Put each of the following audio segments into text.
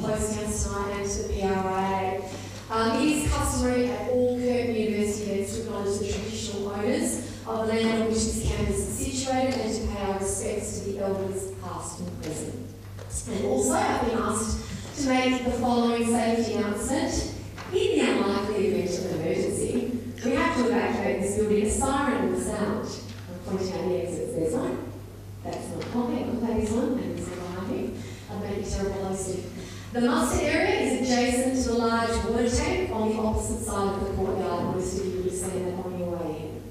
hosting us tonight and to the PRIA. It is customary at all Curtin University events to acknowledge the traditional owners of the land on which this campus is situated and to pay our respects to the elders past and present. And also I've been asked to make the following safety announcement. In the unlikely event of an emergency, we have to evacuate this building. A siren will sound. I'm pointing out the exits. There's one. That's not comment. That is one. And there's one behind me. I'll make it terrible elusive. The muster area is adjacent to the large water tank on the opposite side of the courtyard. Most of you would have seen that on your way in.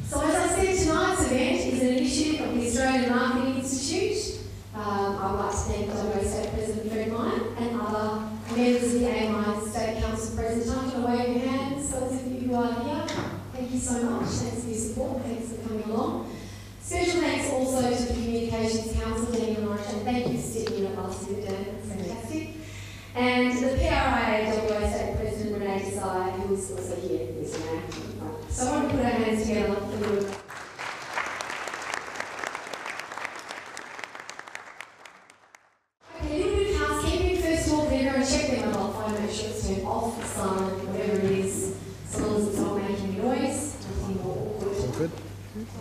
So as I said, tonight's event is an initiative of the Australian Marketing Institute. I'd like to thank WA State President Fred Meyer and other members of the AMI State Council present. I'm going to wave your hands, those of you who are here. Thank you so much. Thanks for your support. Thanks for coming along. Special thanks also to the Communications Council, Daniel Norwich, and thank you for sitting in at last year, Dan. That's fantastic. And the PRIA WA State President Renee Desai, who is also here this morning. So I want to put our hands together for the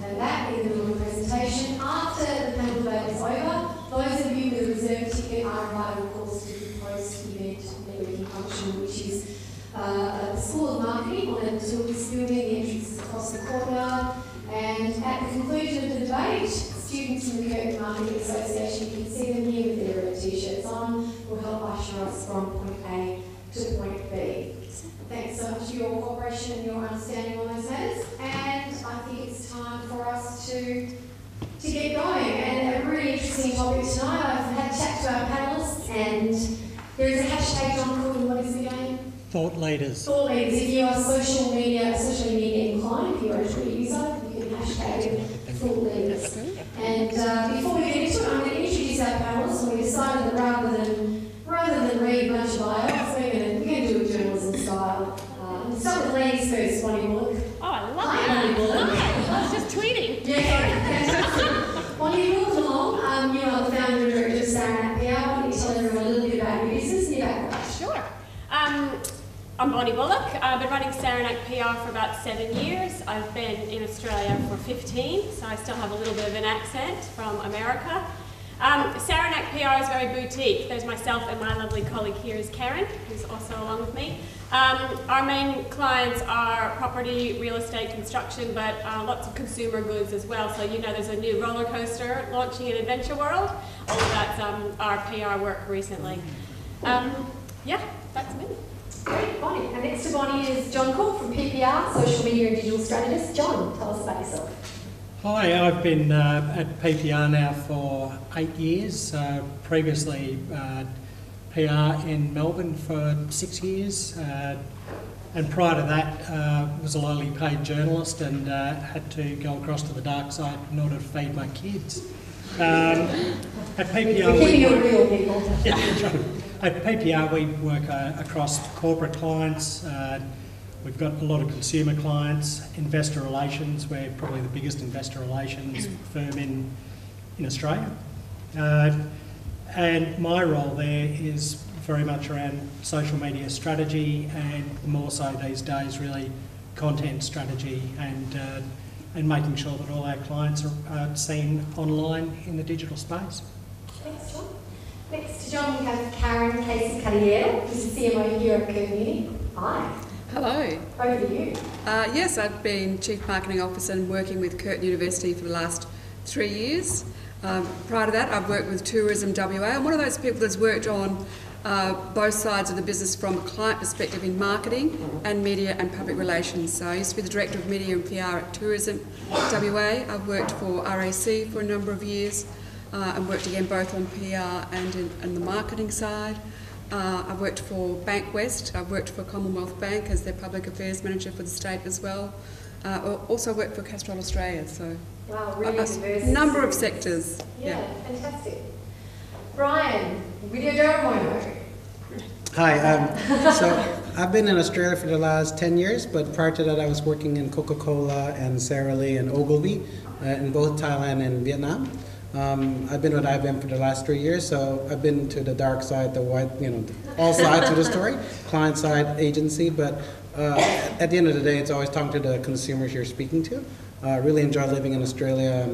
And that is a little presentation. After the panel debate is over, those of you with a reserved ticket are invited, of course, to the post-event networking function, which is the School of Marketing on a facilities building. The entrance is across the courtyard. And at the conclusion of the debate, students from the Curtin Marketing Association, you can see them here with their T-shirts on, will help usher us from point A to point B. Thanks so much for your cooperation and your understanding on those matters. And I think it's time for us to get going. And a really interesting topic tonight. I've had a chat to our panellists, and there is a hashtag, John Curtin, what is it again? Thought leaders. Thought leaders. If you are socially media inclined, if you're a Twitter user, you can hashtag thought leaders. And before we get into it, I'm going to introduce our panellists. And we decided that rather than read a bunch of bios, we're going to do a journalism style. We'll start with ladies first, Bonnie Bullock. Oh, I love that. Hi. I was just tweeting. Yeah, fantastic. Bonnie, welcome along. You are the founder and director of Saranac PR. Why don't you tell everyone a little bit about your business and your background? Sure. I'm Bonnie Bullock. I've been running Saranac PR for about 7 years. I've been in Australia for 15, so I still have a little bit of an accent from America. Saranac PR is very boutique. There's myself and my lovely colleague here is Karen, who's also along with me. Our main clients are property, real estate, construction, but lots of consumer goods as well. So you know there's a new roller coaster launching in Adventure World. All of that's our PR work recently. Yeah, that's me. Great, Bonnie. And next to Bonnie is John Cook from PPR, Social Media and Digital Strategist. John, tell us about yourself. Hi, I've been at PPR now for 8 years. Previously PR in Melbourne for 6 years. And prior to that, was a lowly paid journalist and had to go across to the dark side in order to feed my kids. At PPR, At PPR, we work across corporate clients. We've got a lot of consumer clients, investor relations. We're probably the biggest investor relations firm in Australia. And my role there is very much around social media strategy and more so these days really content strategy and making sure that all our clients are seen online in the digital space. Thanks, John. Next to John, we have Karen Casey-Cadiero, who's the CMO here at Curtin Uni. Hi. Hello. Over to you. Yes, I've been Chief Marketing Officer and working with Curtin University for the last 3 years. Prior to that, I've worked with Tourism WA. I'm one of those people that's worked on both sides of the business from a client perspective in marketing and media and public relations. So I used to be the Director of Media and PR at Tourism WA. I've worked for RAC for a number of years and worked again both on PR and in the marketing side. I've worked for Bank West. I've worked for Commonwealth Bank as their public affairs manager for the state as well. Also worked for Castrol Australia. So wow, really diverse. Number of sectors. Yeah, fantastic. Brian, Video Duramono. Hi, so I've been in Australia for the last 10 years, but prior to that I was working in Coca-Cola and Sara Lee and Ogilvy in both Thailand and Vietnam. I've been with IBM for the last 3 years, so I've been to the dark side, the white, all sides of the story, client side, agency, but at the end of the day, it's always talking to the consumers you're speaking to. Really enjoy living in Australia.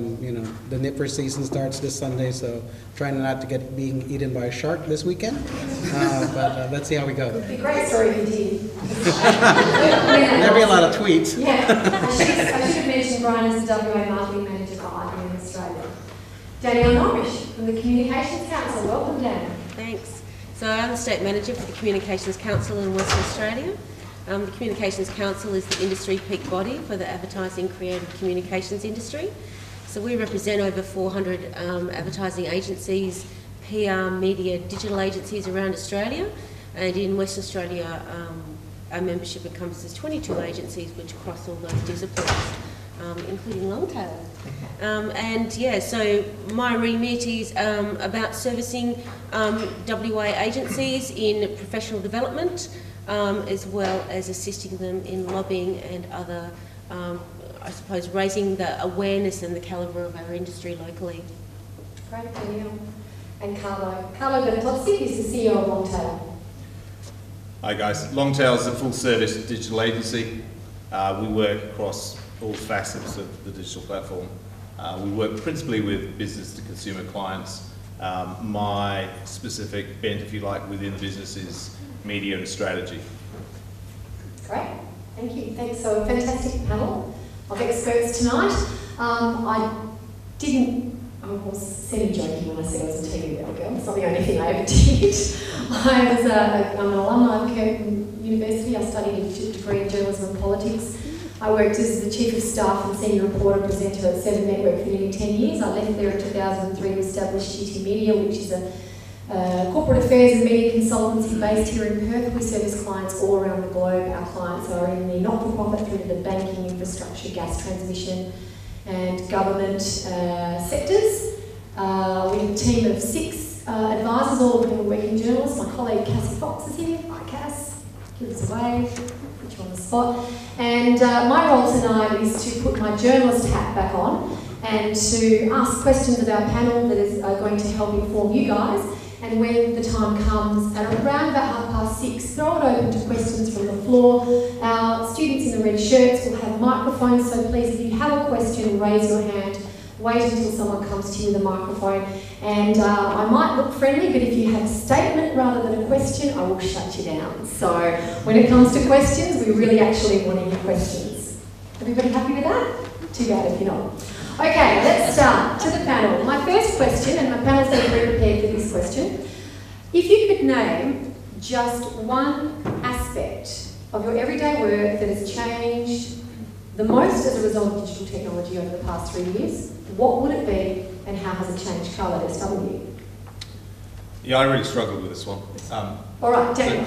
The nipper season starts this Sunday, so trying not to get being eaten by a shark this weekend. But let's see how we go. It'd be a great story if you did. There'll be a lot of tweets. Yeah, I should have mentioned Brian as the WA Marketing Manager for IBM in Australia. Danielle Norrish from the Communications Council. Welcome, Dan. Thanks. So I'm the State Manager for the Communications Council in Western Australia. The Communications Council is the industry peak body for the advertising creative communications industry. So we represent over 400 advertising agencies, PR, media, digital agencies around Australia. And in Western Australia, our membership encompasses 22 agencies which cross all those disciplines, including long tail. So my remit is about servicing WA agencies in professional development, as well as assisting them in lobbying and other, raising the awareness and the calibre of our industry locally. Great, Danielle. And Carlo. Carlo Bertozzi is the CEO of Longtail. Hi guys, Longtail is a full service digital agency. We work across all facets of the digital platform. We work principally with business to consumer clients. My specific bent, if you like, within the business is media and strategy. Great, thank you. Thanks. So a fantastic panel of experts tonight. I was semi-joking when I said I was a TV little girl. It's not the only thing I ever did. I'm an alumni of Curtin University. I studied a degree in journalism and politics. I worked as the Chief of Staff and Senior Reporter Presenter at 7 Network for nearly 10 years. I left there in 2003 to establish GT Media, which is a corporate affairs and media consultancy based here in Perth. We service clients all around the globe. Our clients are in the not-for-profit through to the banking, infrastructure, gas transmission and government sectors. We have a team of 6 advisors, all of whom are working journalists. My colleague Cassie Fox is here. Hi Cass, give us a wave, put you on the spot. And my role tonight is to put my journalist hat back on and to ask questions of our panel that is going to help inform you guys. And when the time comes, at around about 6:30, throw it open to questions from the floor. Our students in the red shirts will have microphones, so please, if you have a question, raise your hand. Wait until someone comes to you with a microphone. And I might look friendly, but if you have a statement rather than a question, I will shut you down. So when it comes to questions, we really actually want to hear questions. Everybody happy with that? Too bad if you're not. Okay, let's start to the panel. My first question, and my panel's been pre-prepared for this question. If you could name just one aspect of your everyday work that has changed the most as a result of digital technology over the past 3 years, what would it be and how has it changed? Carla, let's start with you. Yeah, I really struggled with this one. All right, Daniel.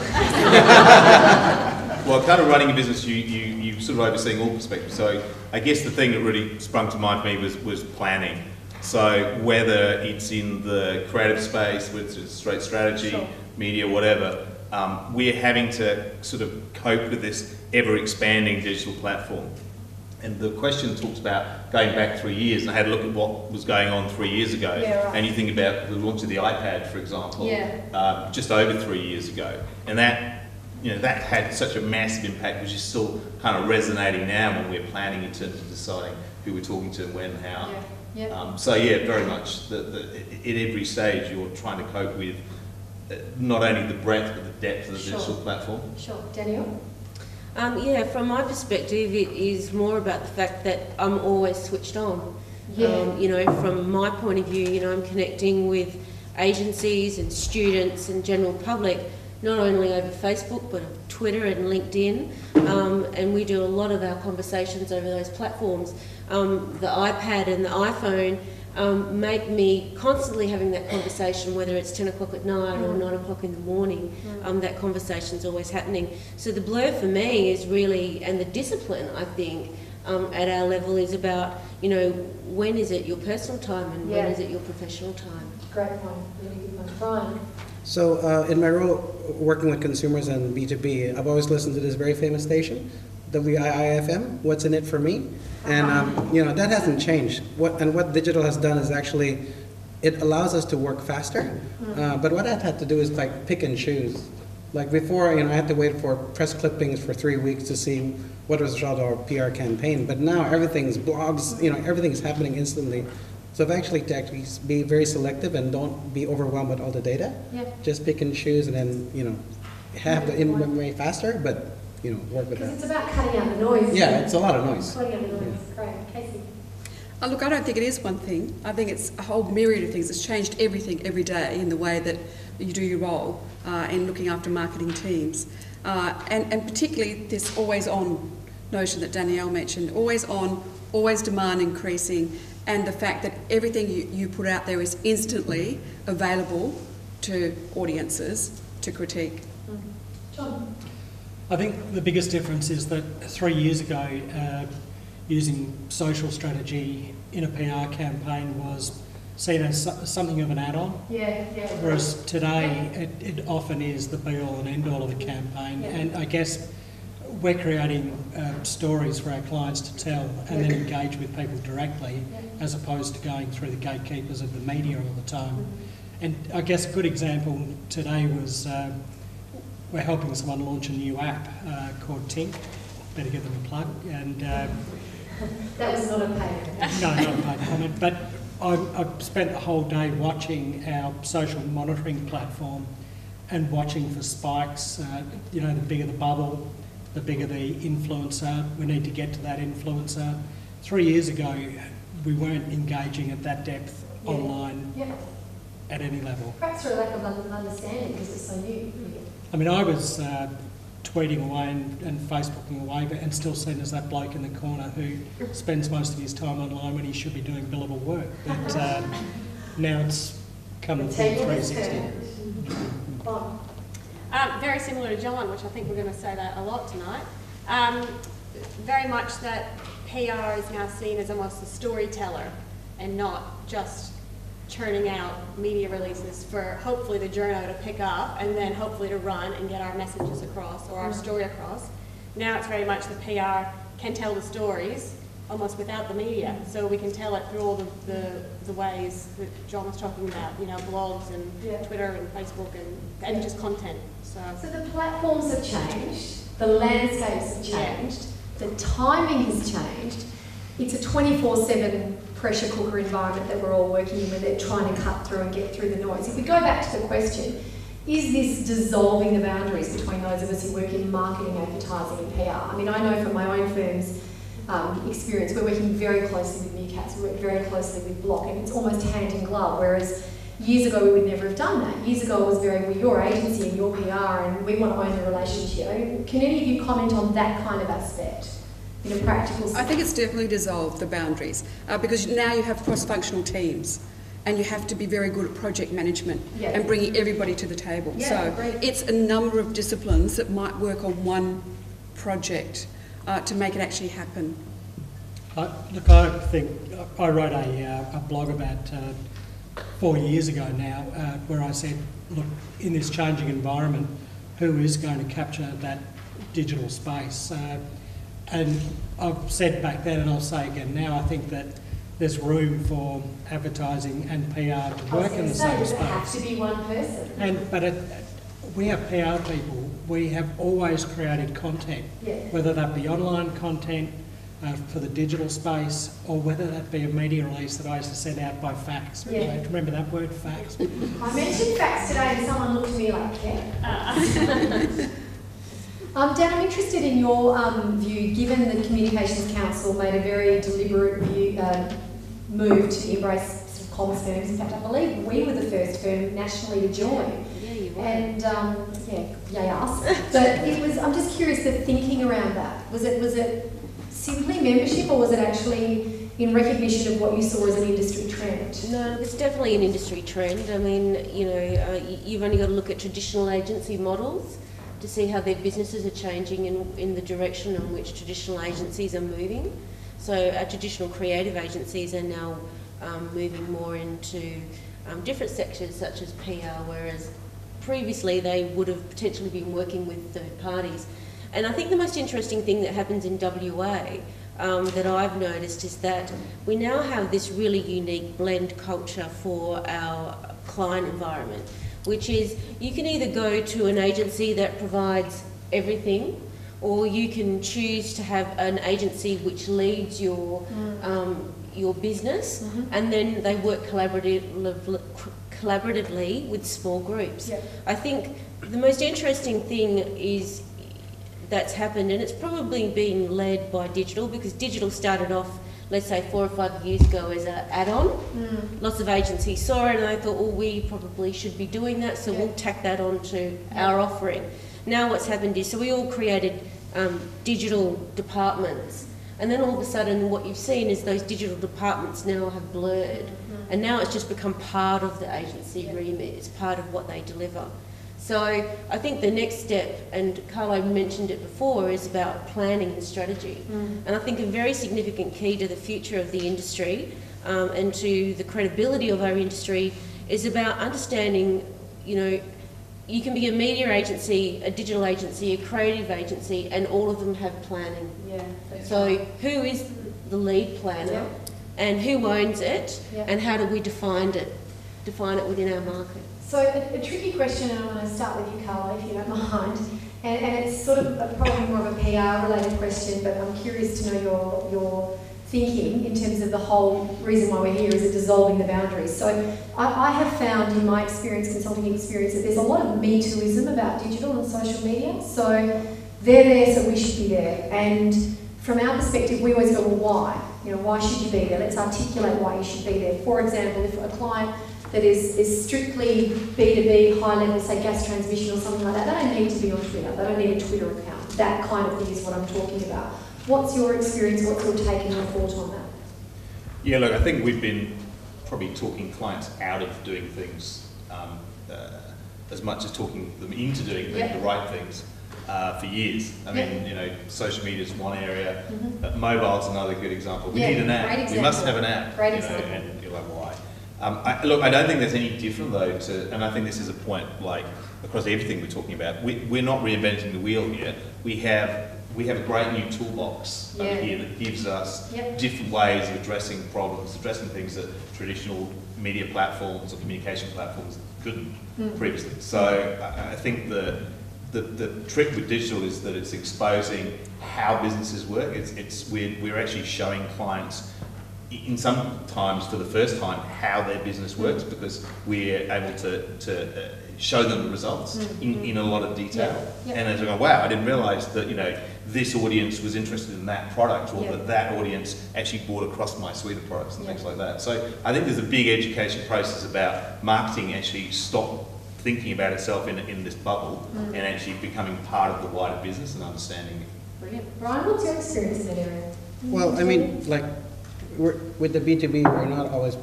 Well, kind of running a business, you sort of overseeing all perspectives. So I guess the thing that really sprung to mind for me was planning. So whether it's in the creative space, whether it's straight strategy, sure, media, whatever, we're having to sort of cope with this ever-expanding digital platform. And the question talks about going back 3 years, and I had a look at what was going on 3 years ago. Yeah, right. And you think about the launch of the iPad, for example, just over 3 years ago. And that had such a massive impact, which is still kind of resonating now when we're planning in terms of deciding who we're talking to, when, how. Yeah. Yeah. So yeah, very much. At every stage, you're trying to cope with not only the breadth but the depth of the Sure. digital platform. Sure, Danielle. From my perspective, it is more about the fact that I'm always switched on. Yeah. From my point of view, I'm connecting with agencies and students and general public, not only over Facebook, but Twitter and LinkedIn. And we do a lot of our conversations over those platforms. The iPad and the iPhone make me constantly having that conversation, whether it's 10 o'clock at night or 9 o'clock in the morning. That conversation's always happening. So the blur for me is really, and the discipline, I think, at our level is about, when is it your personal time and when is it your professional time? Great point. Really good one. Brian. So in my role working with consumers and B2B, I've always listened to this very famous station, WIIFM, What's in It for Me? And that hasn't changed. What digital has done is actually it allows us to work faster. But what I've had to do is like pick and choose. Like before, I had to wait for press clippings for 3 weeks to see what was the result of our PR campaign. But now everything's blogs, everything's happening instantly. So I've actually to actually be very selective and don't be overwhelmed with all the data. Yeah. Just pick and choose, and then have the input way faster, but work with Because that. it's about cutting out the noise. Yeah, it's a lot of noise. Cutting out the noise. Great. Casey. Look, I don't think it is one thing. I think it's a whole myriad of things. It's changed everything every day in the way that you do your role in looking after marketing teams. And particularly this always-on notion that Danielle mentioned, always on, always demand increasing, and the fact that everything you put out there is instantly available to audiences to critique. John. I think the biggest difference is that 3 years ago, using social strategy in a PR campaign was seen as something of an add-on. Yeah. Whereas today, it often is the be-all and end-all of a campaign. Yeah. And I guess we're creating stories for our clients to tell and then engage with people directly, as opposed to going through the gatekeepers of the media all the time. And I guess a good example today was we're helping someone launch a new app called Tink. Better give them a plug. And That was not a paid. no, not a paid comment. But I've spent the whole day watching our social monitoring platform and watching for spikes. The bigger the bubble, the bigger the influencer. We need to get to that influencer. 3 years ago, we weren't engaging at that depth online at any level. Perhaps for a lack of understanding because it's so new. I mean, I was tweeting away and Facebooking away, and still seen as that bloke in the corner who spends most of his time online when he should be doing billable work. But now it's come full 360. Very similar to John, which I think we're going to say that a lot tonight. Very much that PR is now seen as almost a storyteller and not just churning out media releases for hopefully the journo to pick up and then hopefully to run and get our messages across or our story across. Now it's very much the PR can tell the stories almost without the media, so we can tell it through all the ways that John was talking about, blogs and Twitter and Facebook and just content. So the platforms have changed, the landscapes have changed, the timing has changed. It's a 24/7 pressure cooker environment that we're all working in, where they're trying to cut through and get through the noise. If we go back to the question, is this dissolving the boundaries between those of us who work in marketing, advertising and PR? I mean, I know from my own firm's experience, we're working very closely with Newcats, we work very closely with Block, and it's almost hand in glove, whereas years ago we would never have done that. Years ago it was very, well, your agency and your PR and we want to own the relationship. I mean, can any of you comment on that kind of aspect in a practical sense? I think it's definitely dissolved the boundaries because now you have cross-functional teams and you have to be very good at project management and bringing everybody to the table. It's a number of disciplines that might work on one project to make it actually happen. Look, I think I wrote a blog about 4 years ago now where I said, look, in this changing environment, who is going to capture that digital space? And I've said back then, and I'll say again now, I think that there's room for advertising and PR to work in the same space. It has to be one person. But we have PR people. We have always created content, whether that be online content for the digital space, or whether that be a media release that I used to send out by fax. Remember that word, fax? I mentioned fax today and someone looked at me like, Dan, I'm interested in your view, given the Communications Council made a very deliberate move to embrace sort of comms firms. In fact, I believe we were the first firm nationally to join. Yeah, you were. And yay us. But it was. I'm just curious the thinking around that. Was it simply membership, or was it actually in recognition of what you saw as an industry trend? No, it's definitely an industry trend. I mean, you've only got to look at traditional agency models to see how their businesses are changing in the direction in which traditional agencies are moving. So our traditional creative agencies are now moving more into different sectors such as PR, whereas previously they would have potentially been working with third parties. And I think the most interesting thing that happens in WA that I've noticed is that we now have this really unique blend culture for our client environment, which is you can either go to an agency that provides everything, or you can choose to have an agency which leads your business, and then they work collaboratively with small groups. Yeah. I think the most interesting thing is that's happened, and it's probably been led by digital, because digital started off, let's say 4 or 5 years ago, as an add-on. Lots of agencies saw it and they thought, oh, we probably should be doing that, so we'll tack that on to our offering. Now what's happened is, so we all created digital departments, and then all of a sudden what you've seen is those digital departments now have blurred, and now it's just become part of the agency remit, it's part of what they deliver. So I think the next step, and Carlo mentioned it before, is about planning and strategy. And I think a very significant key to the future of the industry and to the credibility of our industry is about understanding, you know, you can be a media agency, a digital agency, a creative agency, and all of them have planning. Yeah. So who is the lead planner, and who owns it, and how do we define it within our market? So a tricky question, and I'm going to start with you, Carlo, if you don't mind. And it's sort of probably more of a PR-related question, but I'm curious to know your thinking in terms of the whole reason why we're here, is it dissolving the boundaries? So I have found in my experience, consulting experience, that there's a lot of Me Tooism about digital and social media. So they're there, so we should be there. And from our perspective, we always go, well, why? You know, why should you be there? Let's articulate why you should be there. For example, if a client that is strictly B2B, high level, say gas transmission or something like that, they don't need to be on Twitter. They don't need a Twitter account. That kind of thing is what I'm talking about. What's your experience? What's your take and your thought on that? Yeah, look, I think we've been probably talking clients out of doing things as much as talking them into doing the right things for years. I mean, you know, social media is one area. Mobile's another good example. We need an app. We must have an app. Great example. And you're like, why? Look, I don't think there's any different though and I think this is a point, like, across everything we're talking about. We're not reinventing the wheel here. We have a great new toolbox over here that gives us different ways of addressing problems, addressing things that traditional media platforms or communication platforms couldn't previously. So I think the trick with digital is that it's exposing how businesses work. We're actually showing clients, in some times for the first time, how their business works, because we're able to show them the results in a lot of detail. And as I go, wow, I didn't realise that, you know, this audience was interested in that product, or that audience actually bought across my suite of products and things like that. So I think there's a big education process about marketing actually stop thinking about itself in this bubble and actually becoming part of the wider business and understanding it. Brilliant. Brian, what's your experience in that area? Well, I mean, like, with the B2B, we're not always,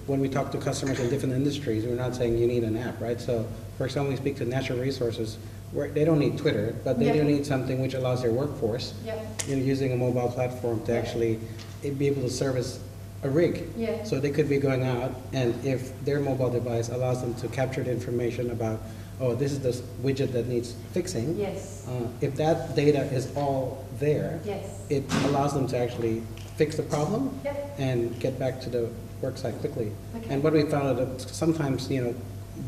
when we talk to customers in different industries, we're not saying you need an app, right? So, for example, we speak to natural resources, where they don't need Twitter, but they do need something which allows their workforce, you know, using a mobile platform to actually be able to service a rig. So they could be going out, and if their mobile device allows them to capture the information about, oh, this is the widget that needs fixing. If that data is all there, it allows them to actually fix the problem and get back to the work site quickly. And what we found is that sometimes, you know,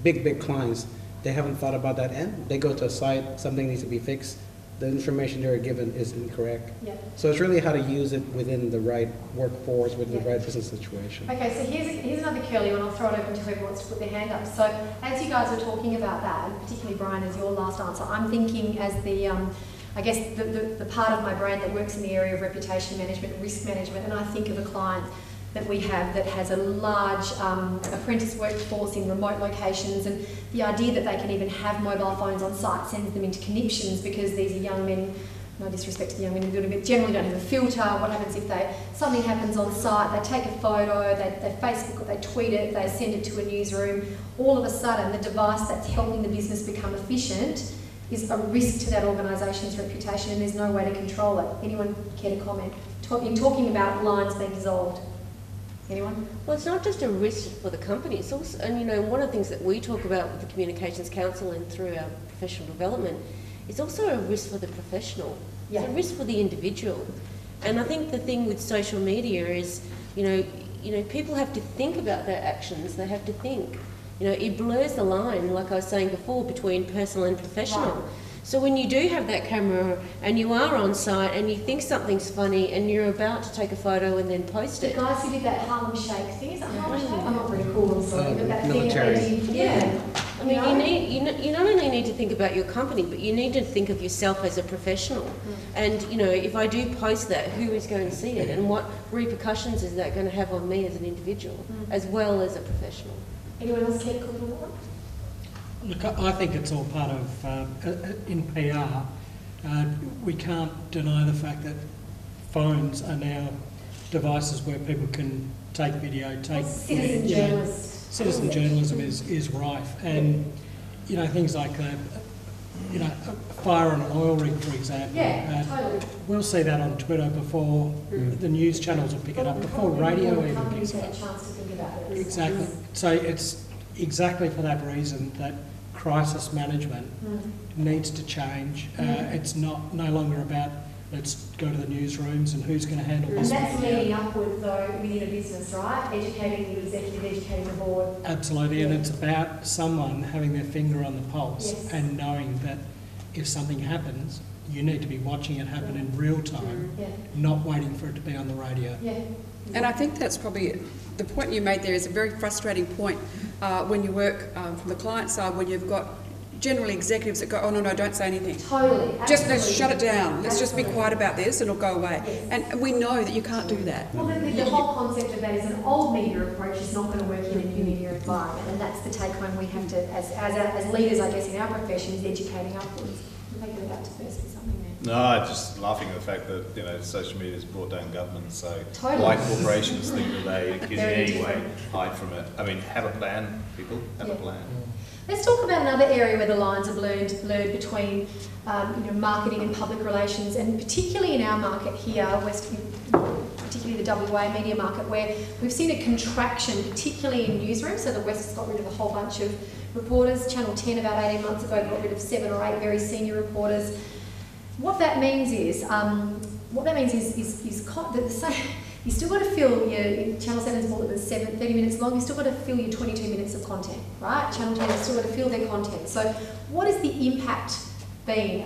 big clients, they haven't thought about that end. They go to a site, something needs to be fixed, the information they're given is incorrect. So it's really how to use it within the right workforce, within the right business situation. Okay, so here's another curly one. I'll throw it open to whoever wants to put their hand up. So as you guys were talking about that, and particularly Brian, as your last answer, I'm thinking as the I guess the part of my brain that works in the area of reputation management, risk management, and I think of a client that we have that has a large apprentice workforce in remote locations, and the idea that they can even have mobile phones on site sends them into conniptions, because these are young men, no disrespect to the young men in the building, but generally don't have a filter. What happens if something happens on site, they take a photo, they Facebook it, they tweet it, they send it to a newsroom, all of a sudden the device that's helping the business become efficient is a risk to that organisation's reputation, and there's no way to control it. Anyone care to comment? You're talking about lines being dissolved. Anyone? Well, it's not just a risk for the company, it's also, and you know, one of the things that we talk about with the Communications Council and through our professional development, it's also a risk for the professional. It's a risk for the individual. And I think the thing with social media is, you know, people have to think about their actions. They have to think. You know, it blurs the line, like I was saying before, between personal and professional. Right. So when you do have that camera and you are on site and you think something's funny and you're about to take a photo and then post it. The guys who did that Harlem Shake thing, is that Harlem Shake? I'm not very cool, I'm sorry, but that thing that they did. Yeah. I mean, you not only need to think about your company, but you need to think of yourself as a professional. And, you know, if I do post that, who is going to see it and what repercussions is that going to have on me as an individual, as well as a professional? Anyone else care to comment on that one? Look, I think it's all part of, in PR, we can't deny the fact that phones are now devices where people can take video, take... Citizen journalists. Citizen journalism is rife. And, you know, things like, you know, fire on an oil rig, for example. Yeah, totally. We'll see that on Twitter before the news channels will pick it up, before radio even picks it up. A chance to think about this. Exactly. So it's exactly for that reason that crisis management needs to change. It's no longer about let's go to the newsrooms and who's going to handle this. And that's leading upward though within a business, right? Educating the executive, educating the board. Absolutely, and it's about someone having their finger on the pulse and knowing that if something happens, you need to be watching it happen in real time, not waiting for it to be on the radio. Yeah. And I think that's probably the point you made there is a very frustrating point when you work from the client side, when you've got generally executives that go, oh no, don't say anything. Totally. Just let's shut it down. Let's just be quiet about this and it'll go away. Yes. And we know that you can't do that. Well, the whole concept of that is an old media approach is not going to work in a new media environment, and that's the take home we have to, as leaders, I guess, in our profession, is educating upwards. Maybe you're about to first with something there. No, I'm just laughing at the fact that, you know, social media has brought down government, so totally. why corporations think that they can in any way hide from it. I mean, have a plan, people, have a plan. Let's talk about another area where the lines are blurred between you know, marketing and public relations, and particularly in our market here, particularly the WA media market, where we've seen a contraction, particularly in newsrooms. So the West has got rid of a whole bunch of reporters. Channel 10 about 18 months ago got rid of 7 or 8 very senior reporters. What that means is, you still got to fill your Channel 7's bulletin is 30 minutes long. You still got to fill your 22 minutes of content, right? Channel 10 has still got to fill their content. So, what has the impact been?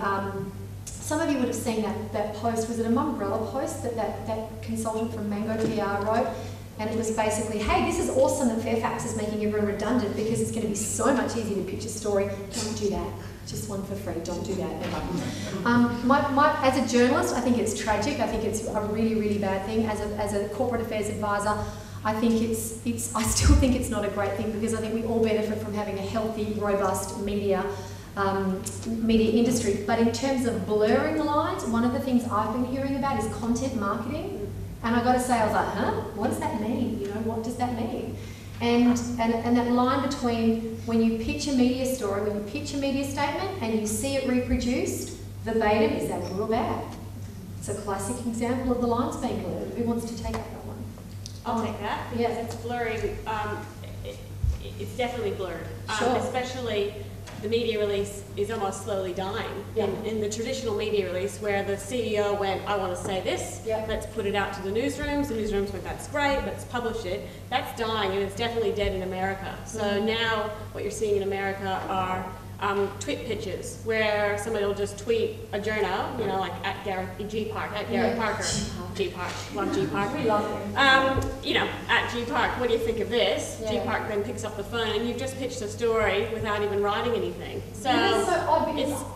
Some of you would have seen that post. Was it a Mumbrella post that consultant from Mango PR wrote? And it was basically, hey, this is awesome that Fairfax is making everyone redundant because it's going to be so much easier to pitch a story. Don't do that. Just one for free. Don't do that ever. As a journalist, I think it's tragic. I think it's a really, really bad thing. As a corporate affairs advisor, I think I still think it's not a great thing, because I think we all benefit from having a healthy, robust media industry. But in terms of blurring the lines, one of the things I've been hearing about is content marketing. And I got to say, I was like, huh? What does that mean? You know, what does that mean? And that line between when you pitch a media story, when you pitch a media statement and you see it reproduced verbatim, is that good or bad? It's a classic example of the lines being blurred. Who wants to take that one? I'll take that, because it's blurring. It's definitely blurred, especially the media release is almost slowly dying. In the traditional media release, where the CEO went, I want to say this, let's put it out to the newsrooms went, that's great, let's publish it. That's dying, and it's definitely dead in America. So now what you're seeing in America are tweet pitches, where somebody will just tweet a journo, you know, like at G Park, at Garrett Parker. G Park, love G Park. We love him. You know, at G Park, what do you think of this? G Park then picks up the phone, and you've just pitched a story without even writing anything. So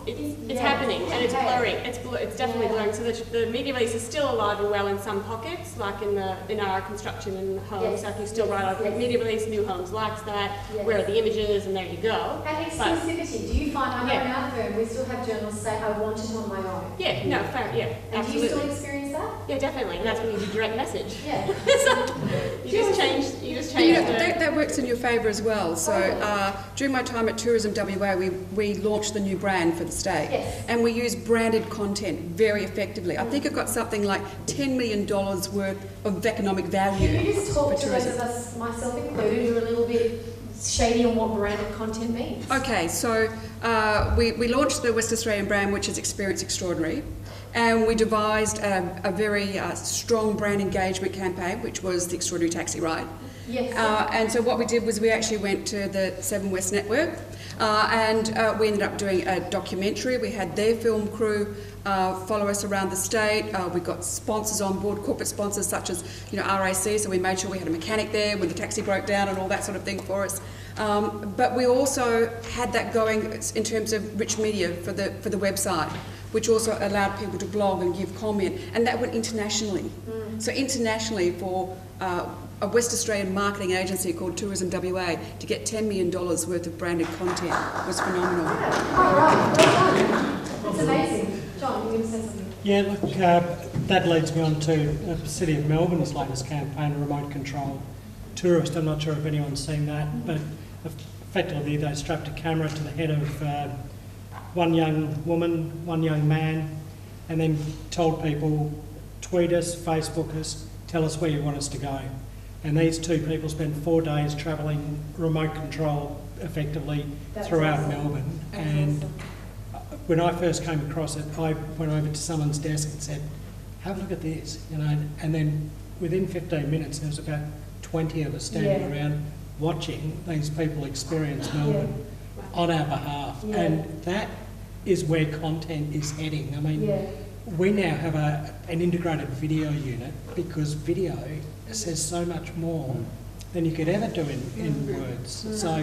it's happening, and it's blurring. It's definitely blurring. So the media release is still alive and well in some pockets, like in our construction and homes. Like you still write out media release, New Homes likes that. Where are the images? And there you go. And exclusivity. Do you find, I know in our firm, we still have journalists say, I want it on my own. Yeah, no, fair, yeah, and absolutely. do you still experience that? Yeah, definitely, and that's when you do direct message. Yeah. So you just change that works in your favour as well. So during my time at Tourism WA, we launched the new brand for the state, and we use branded content very effectively. I think it got something like $10 million worth of economic value. Can you just talk for to tourism. those of us, myself included, who are a little bit shady on what branded content means? Okay, so we launched the West Australian brand, which is Experience Extraordinary, And we devised a very strong brand engagement campaign, which was the Extraordinary Taxi Ride. Yes. And so what we did was we actually went to the Seven West Network and we ended up doing a documentary. We had their film crew follow us around the state. We got sponsors on board, corporate sponsors such as RAC, so we made sure we had a mechanic there when the taxi broke down and all that sort of thing for us. But we also had that going in terms of rich media for the website, which also allowed people to blog and give comment, and that went internationally. So internationally for a West Australian marketing agency called Tourism WA to get $10 million worth of branded content was phenomenal. All right, well done. That's amazing. John, you were going to say something? Yeah, look, that leads me on to the City of Melbourne's latest campaign, Remote Control Tourist. I'm not sure if anyone's seen that, but effectively they strapped a camera to the head of one young woman, one young man, and then told people, tweet us, Facebook us, tell us where you want us to go. And these two people spent 4 days travelling remote control effectively throughout Melbourne. And when I first came across it, I went over to someone's desk and said, have a look at this, and then within 15 minutes there was about 20 of us standing around watching these people experience Melbourne on our behalf. And that is where content is heading. I mean, we now have an integrated video unit because video says so much more than you could ever do in words. So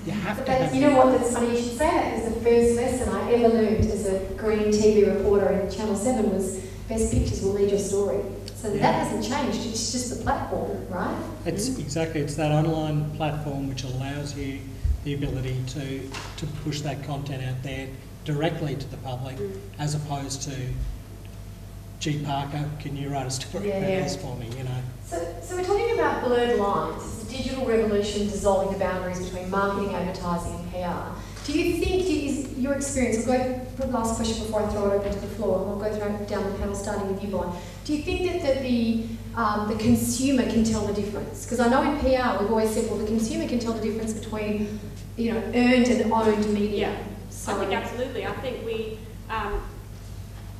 you have to have... You know what, that's funny you should say that, because the first lesson I ever learned as a green TV reporter in Channel 7 was best pictures will lead your story. So that hasn't changed, it's just the platform, right? It's exactly, it's that online platform which allows you the ability to push that content out there directly to the public, as opposed to, gee Parker, can you write a story about this for me, So we're talking about blurred lines. It's the digital revolution dissolving the boundaries between marketing, advertising and PR. Do you think, is your experience, we'll go for the last question before I throw it open to the floor, and we'll go down the panel starting with you, Brian. Do you think that the consumer can tell the difference? Because I know in PR we've always said, well, the consumer can tell the difference between, earned and owned media. So I think absolutely. I think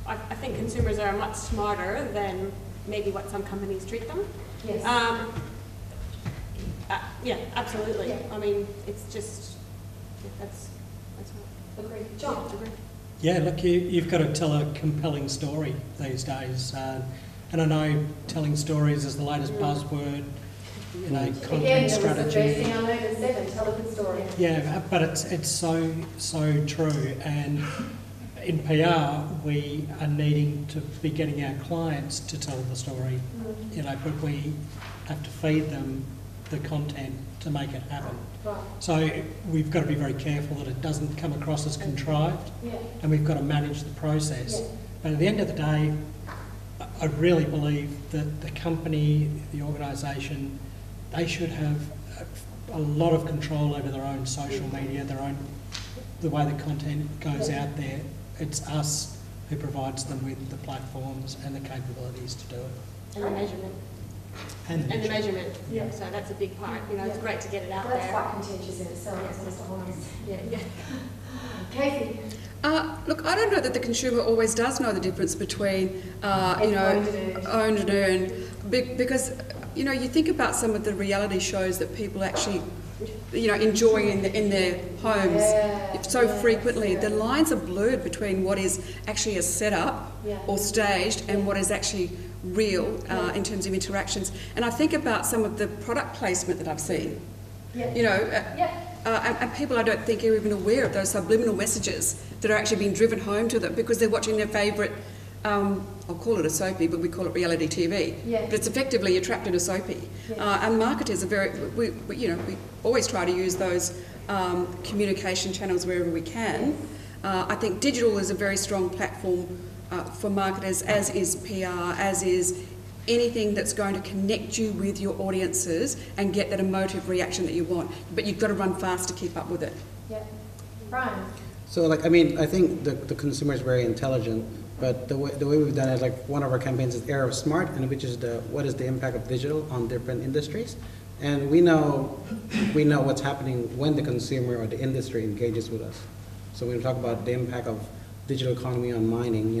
I think consumers are much smarter than maybe what some companies treat them. Yes. Yeah, absolutely. Yeah. I mean, it's just, that's what. Agreed. John? Agreed. Yeah, look, you've got to tell a compelling story these days. And I know telling stories is the latest buzzword, content strategy. That was the first thing I learned at 7, tell a good story. Yeah, but it's so true. And in PR, we are needing to be getting our clients to tell the story, but we have to feed them the content to make it happen. Right. So we've got to be very careful that it doesn't come across as contrived, and we've got to manage the process. Yeah. But at the end of the day, I really believe that the company, the organisation, they should have a lot of control over their own social media, the way the content goes out there. It's us who provides them with the platforms and the capabilities to do it. And the measurement. And the measurement. Yeah. So that's a big part. It's great to get it out there. That's quite contentious in itself, Mr. Holmes. Yeah. Casey? Look, I don't know that the consumer always does know the difference between, owned and earned, because, you think about some of the reality shows that people actually, enjoy in their homes so frequently. The lines are blurred between what is actually a setup or staged and what is actually real in terms of interactions. And I think about some of the product placement that I've seen. And people I don't think are even aware of those subliminal messages that are actually being driven home to them because they're watching their favourite, I'll call it a soapy, but we call it reality TV. Yeah. But it's effectively you're trapped in a soapy. Yeah. And marketers are we always try to use those communication channels wherever we can. I think digital is a very strong platform for marketers, as is PR, as is anything that's going to connect you with your audiences and get that emotive reaction that you want. But you've got to run fast to keep up with it. Yeah. Brian? So, I think the consumer is very intelligent, but the way we've done it, one of our campaigns is Era of Smart, and which is what is the impact of digital on different industries. And we know what's happening when the consumer or the industry engages with us. So when we talk about the impact of digital economy on mining,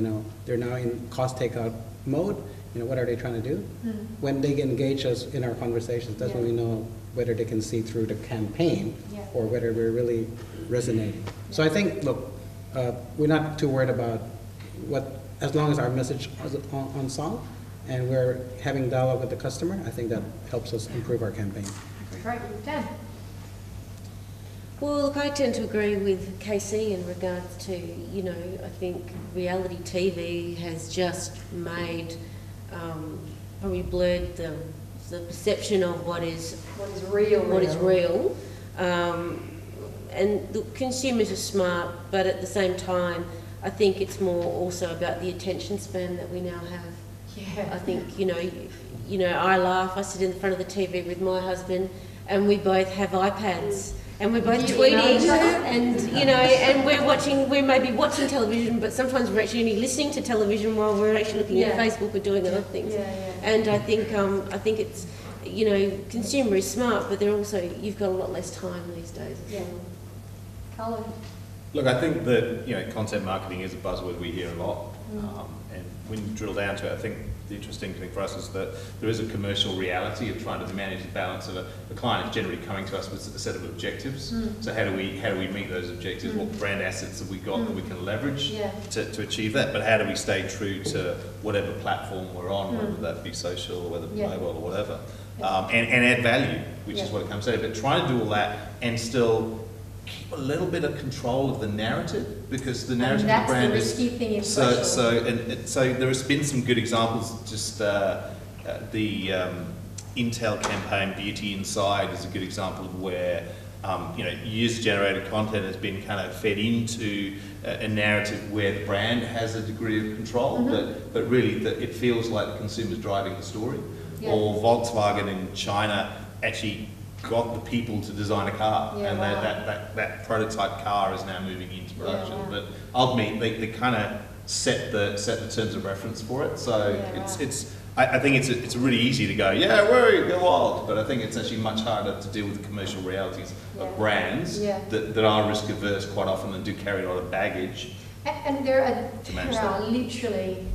they're now in cost takeout mode. What are they trying to do? When they engage us in our conversations, that's when we know whether they can see through the campaign or whether we're really resonating. So I think, look, we're not too worried about as long as our message is on song and we're having dialogue with the customer, I think that helps us improve our campaign. Great. Dan? Well, look, I tend to agree with KC in regards to, I think reality TV has just made, probably blurred the perception of what is real. And the consumers are smart, but at the same time, I think it's more also about the attention span that we now have. Yeah. I think, I laugh, I sit in front of the TV with my husband, and we both have iPads. And we're both tweeting, and and we may be watching television, but sometimes we're actually only listening to television while we're actually looking at Facebook or doing other things. And I think it's, consumer is smart, but they're also, you've got a lot less time these days as well. Carlo? Look, I think that content marketing is a buzzword we hear a lot, and when you drill down to it, I think the interesting thing for us is that there is a commercial reality of trying to manage the balance of a client is generally coming to us with a set of objectives. So how do we meet those objectives? What brand assets have we got that we can leverage to achieve that? But how do we stay true to whatever platform we're on, whether that be social or whether it be mobile or whatever, and add value, which is what it comes down to. But trying to do all that and still keep a little bit of control of the narrative, because the narrative of the brand is risky thing in so there has been some good examples. Just the Intel campaign, Beauty Inside, is a good example of where user-generated content has been kind of fed into a narrative where the brand has a degree of control, but really it feels like the consumer's driving the story. Or Volkswagen in China actually got the people to design a car, and that prototype car is now moving into production. But ultimately, they kind of set the terms of reference for it. So I think it's really easy to go, go wild. But I think it's actually much harder to deal with the commercial realities of brands that are risk averse quite often and do carry a lot of baggage. And there are literally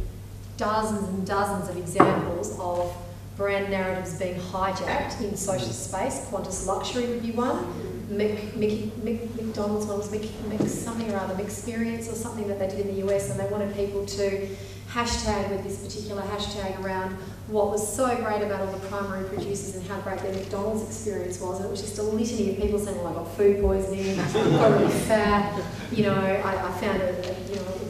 dozens and dozens of examples of brand narratives being hijacked in social space. Qantas Luxury would be one. McDonald's one was McXperience or something that they did in the US, and they wanted people to hashtag with this particular hashtag around what was so great about all the primary producers and how great their McDonald's experience was. And it was just a litany of people saying, well, I got food poisoning, I got really fat, I found a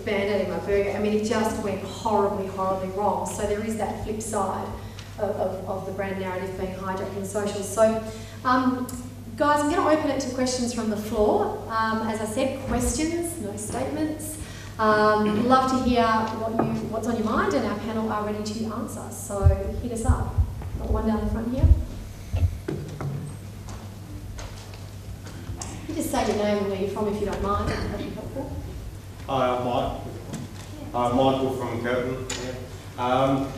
band-aid in my burger. I mean, it just went horribly, horribly wrong. So there is that flip side of the brand narrative being hijacked in social. So, guys, I'm going to open it to questions from the floor. As I said, questions, no statements. Love to hear what's on your mind, and our panel are ready to answer. So hit us up. Got one down the front here. You just say your name and where you're from if you don't mind. That'd be helpful. Hi, I'm Mike. I'm Michael from Curtin.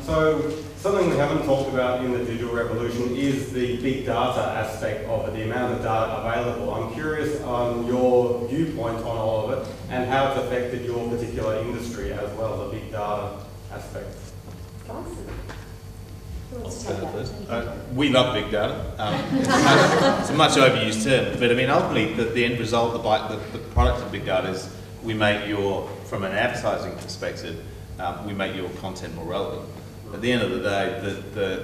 So something we haven't talked about in the digital revolution is the big data aspect of it, the amount of data available. I'm curious on your viewpoint on all of it and how it's affected your particular industry as well, the big data aspect. We love big data. It's a much overused term, but I mean ultimately the end result, the product of big data is we make from an advertising perspective, we make your content more relevant. At the end of the day,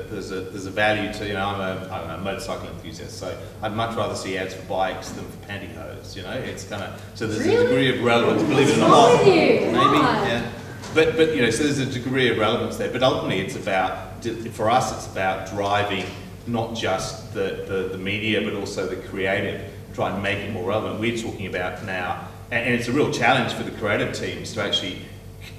there's a value to, I'm a motorcycle enthusiast, so I'd much rather see ads for bikes than for pantyhose, it's kind of, so there's a degree of relevance, believe it or not. Maybe, yeah. But so there's a degree of relevance there, but ultimately it's about, for us it's about driving not just the media, but also the creative, try and make it more relevant. We're talking about now, and it's a real challenge for the creative teams to actually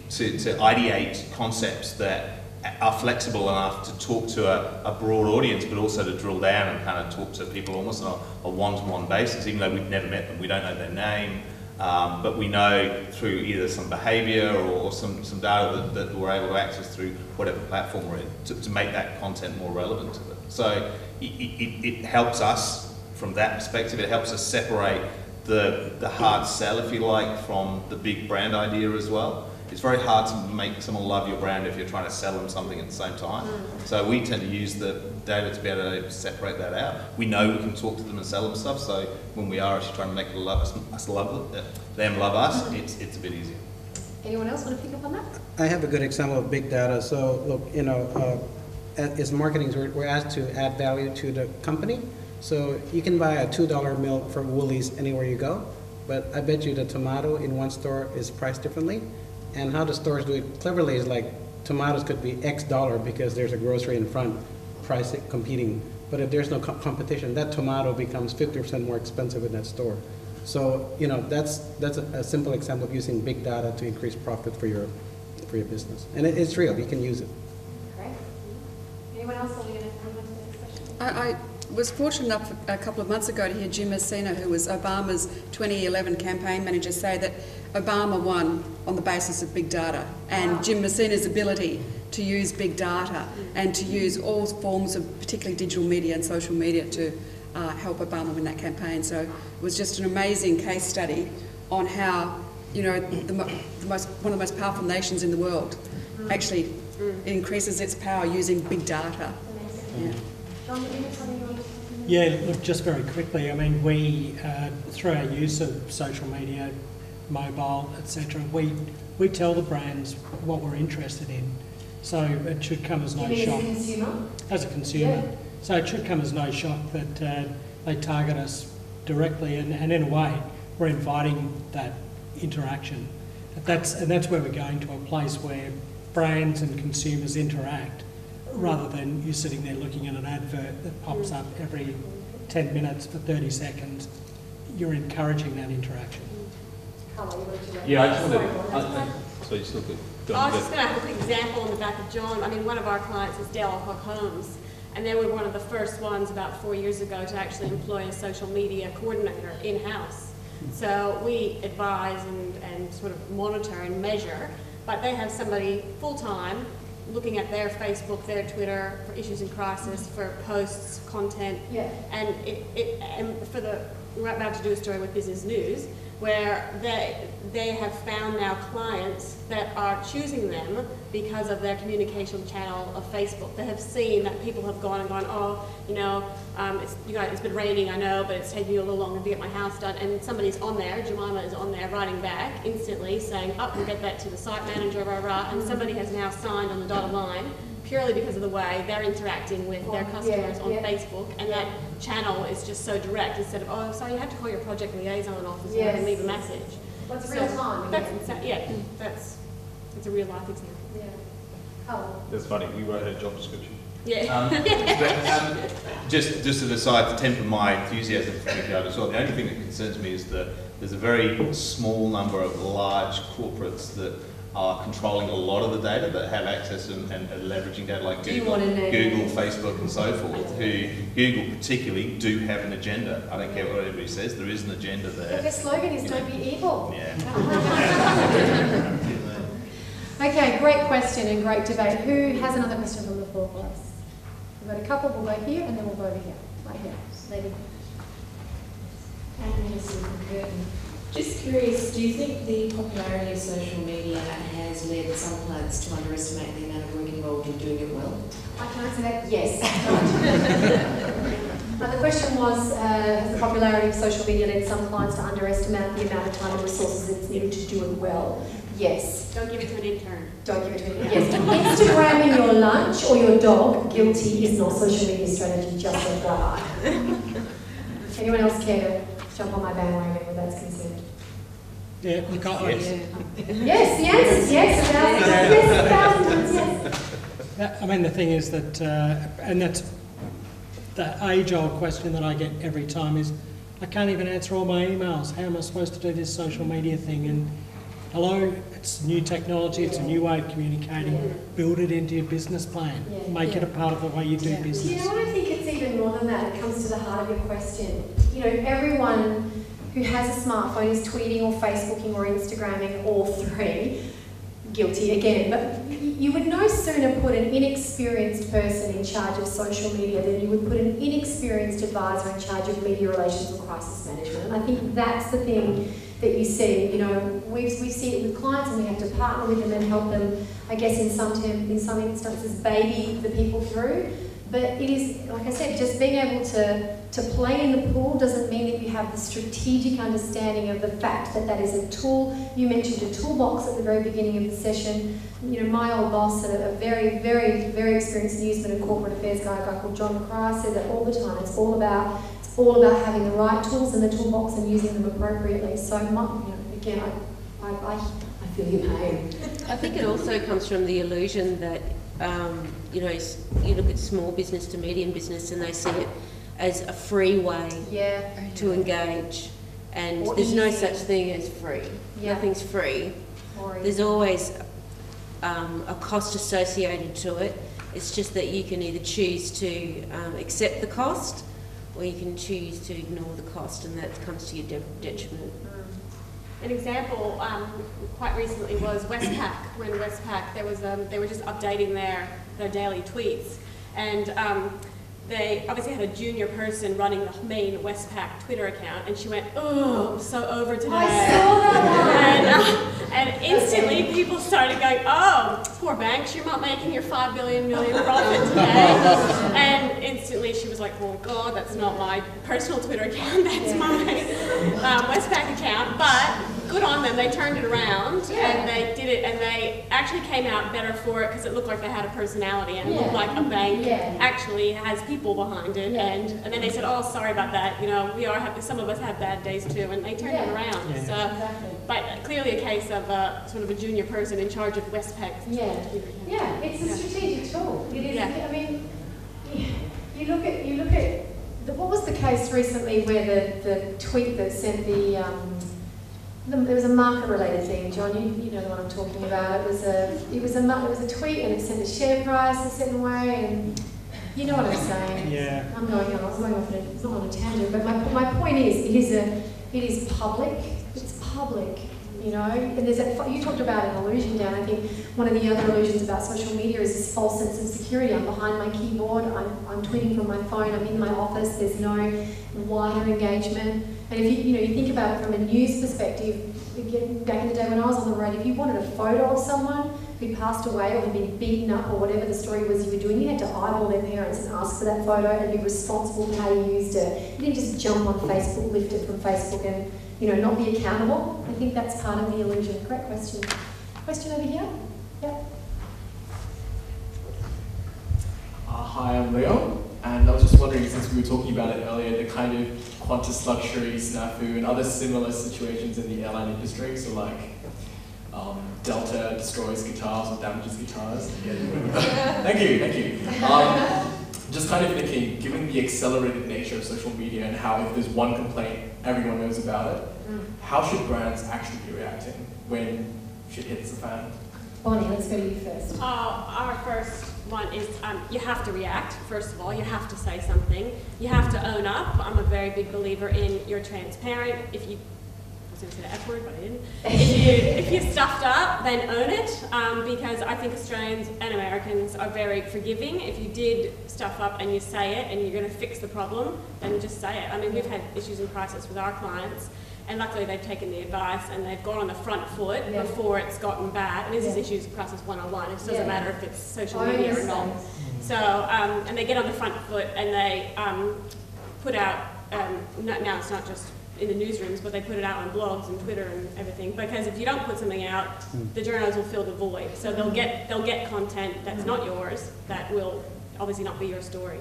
to ideate concepts that are flexible enough to talk to a broad audience, but also to drill down and kind of talk to people almost on a one-to-one basis, even though we've never met them, we don't know their name, but we know through either some behaviour or some data that we're able to access through whatever platform we're in to make that content more relevant to them. So it helps us from that perspective. It helps us separate the hard sell, if you like, from the big brand idea as well. It's very hard to make someone love your brand if you're trying to sell them something at the same time. So we tend to use the data to be able to separate that out. We know we can talk to them and sell them stuff, so when we are actually trying to make them love us, it's a bit easier. Anyone else want to pick up on that? I have a good example of big data. So look, you know, as marketing, we're asked to add value to the company. So you can buy a $2 milk from Woolies anywhere you go, but I bet you the tomato in one store is priced differently. And how the stores do it cleverly is like tomatoes could be X dollar because there's a grocery in front price competing. But if there's no competition, that tomato becomes 50% more expensive in that store. So, you know, that's a simple example of using big data to increase profit for your business. And it's real, you can use it. Great. Anyone else? Are we going to move on to the next session? I was fortunate enough a couple of months ago to hear Jim Messina, who was Obama's 2011 campaign manager, say that Obama won on the basis of big data, and Jim Messina's ability to use big data and to use all forms of particularly digital media and social media to help Obama win that campaign. So it was just an amazing case study on how, you know, one of the most powerful nations in the world actually increases its power using big data. Yeah. John, did you have something you wanted to Yeah, look, just very quickly, I mean, we, through our use of social media, mobile, etc., we tell the brands what we're interested in. So it should come as no shock. As a consumer? As a consumer. Yeah. So it should come as no shock that they target us directly, and in a way, we're inviting that interaction. And that's where we're going to, a place where brands and consumers interact, rather than you sitting there looking at an advert that pops up every 10 minutes for 30 seconds. You're encouraging that interaction. Yeah, I just wanted so you still good. I was just going to have a quick example on the back of John. I mean, one of our clients is Dale Homes, and they were one of the first ones about 4 years ago to actually employ a social media coordinator in-house. So we advise and sort of monitor and measure, but they have somebody full-time looking at their Facebook, their Twitter, for issues in crisis, for posts, content, and we're about to do a story with Business News, where they have found now clients that are choosing them because of their communication channel of Facebook. They have seen that people have gone and gone, oh, you know, it's been raining, I know, but it's taking you a little longer to get my house done. And somebody's on there, Jemima is on there, writing back instantly, saying, oh, we'll get that to the site manager, rah, rah, and somebody has now signed on the dotted line, purely because of the way they're interacting with their customers on Facebook, and that channel is just so direct, instead of, oh, sorry, you have to call your project liaison officer and leave a message. Well, it's real time. It's a real life example. Yeah. Oh. That's funny, we wrote a job description. Yeah. Just an aside to temper my enthusiasm for big data as well, the only thing that concerns me is that there's a very small number of large corporates that are controlling a lot of the data, that have access and leveraging data, like Google, Facebook and so forth, who Google particularly do have an agenda. I don't care what everybody says, there is an agenda there. But their slogan is don't be evil. Yeah. Okay, great question and great debate. Who has another question from the floor for us? We've got a couple, we'll go here and then we'll go over here. Right here, lady. Curtin. Just curious, do you think the popularity of social media has led some clients to underestimate the amount of work involved in doing it well? I can answer that, yes. The question was, has the popularity of social media led some clients to underestimate the amount of time and resources that's needed to do it well? Yes. Don't give it to an intern. Don't give it to an intern. Yes. Instagramming your lunch or your dog, guilty, is not social media strategy, just FYI. Anyone else care to jump on my bandwagon where that's concerned? Yeah, look, Yes, the answer is yes. I mean, the thing is that, and that's the age-old question that I get every time is, I can't even answer all my emails. How am I supposed to do this social media thing? And hello, it's new technology, it's a new way of communicating. Build it into your business plan. Make it a part of the way you do business. You know what, I think it's even more than that. It comes to the heart of your question. You know, everyone who has a smartphone is tweeting or Facebooking or Instagramming, all three. guilty again, but you would no sooner put an inexperienced person in charge of social media than you would put an inexperienced advisor in charge of media relations or crisis management. And I think that's the thing that you see. You know, we see it with clients, and we have to partner with them and help them, I guess, in some instances, baby the people through. But it is, like I said, just being able to play in the pool doesn't mean that you have the strategic understanding of the fact that that is a tool. You mentioned a toolbox at the very beginning of the session. You know, my old boss, a very, very, very experienced newsman and corporate affairs guy, a guy called John McCry, said that all the time. It's all about having the right tools in the toolbox and using them appropriately. So, again, I feel your pain. I think it also comes from the illusion that you know, you look at small business to medium business and they see it as a free way to engage, and there's no such thing as free. Nothing's free. There's always a cost associated to it. It's just that you can either choose to accept the cost, or you can choose to ignore the cost, and that comes to your detriment. An example quite recently was Westpac. When Westpac, they were just updating their daily tweets, and they obviously had a junior person running the main Westpac Twitter account, and she went, "Oh, I'm so over today." I saw that one. And instantly people started going, "Oh, poor banks, you're not making your $5 billion profit today." And instantly she was like, "Oh God, that's not my personal Twitter account, that's my Westpac account." But good on them, they turned it around and they did it, and they actually came out better for it because it looked like they had a personality and it looked like a bank actually has people behind it. And then they said, "Oh, sorry about that, you know, some of us have bad days too," and they turned it around. So, but clearly a case of sort of a junior person in charge of Westpac. It's a strategic tool. It is. I mean, you look at what was the case recently where the tweet that sent there was a market-related thing, John. You know the one I'm talking about. It was a tweet, and it sent the share price a certain way, and you know what I'm saying. Yeah. I was going off it's not on a tangent, but my point is, it is public. It's public. You know, and there's you talked about an illusion, Dan. I think one of the other illusions about social media is this false sense of security. I'm behind my keyboard, I'm tweeting from my phone, I'm in my office, there's no wider engagement. And if you think about it from a news perspective, back in the day when I was on the road, if you wanted a photo of someone who passed away or had been beaten up or whatever the story was you were doing, you had to eyeball their parents and ask for that photo and be responsible for how you used it. You didn't just jump on Facebook, lift it from Facebook and not be accountable. I think that's part of the illusion. Great question. Question over here? Yep. Hi, I'm Leo, and I was just wondering, since we were talking about it earlier, the kind of Qantas luxury snafu and other similar situations in the airline industry, so like Delta destroys guitars or damages guitars. Thank you. Just kind of thinking, given the accelerated nature of social media and how if there's one complaint, everyone knows about it, how should brands actually be reacting when shit hits the fan? Bonnie, let's go to you first. Our first one is you have to react, first of all. You have to say something. You have to own up. I'm a very big believer in you're transparent. I was going to say the F word, but I didn't. If you stuffed up, then own it, because I think Australians and Americans are very forgiving. If you did stuff up and you say it and you're going to fix the problem, then just say it. I mean, we've had issues in crisis with our clients, and luckily they've taken the advice and they've gone on the front foot before it's gotten bad. And this is issues of crisis 101. It doesn't matter if it's social media or not. So, and they get on the front foot and they put out, now it's not just in the newsrooms, but they put it out on blogs and Twitter and everything, because if you don't put something out, the journals will fill the void. So they'll get content that's not yours, that will obviously not be your story.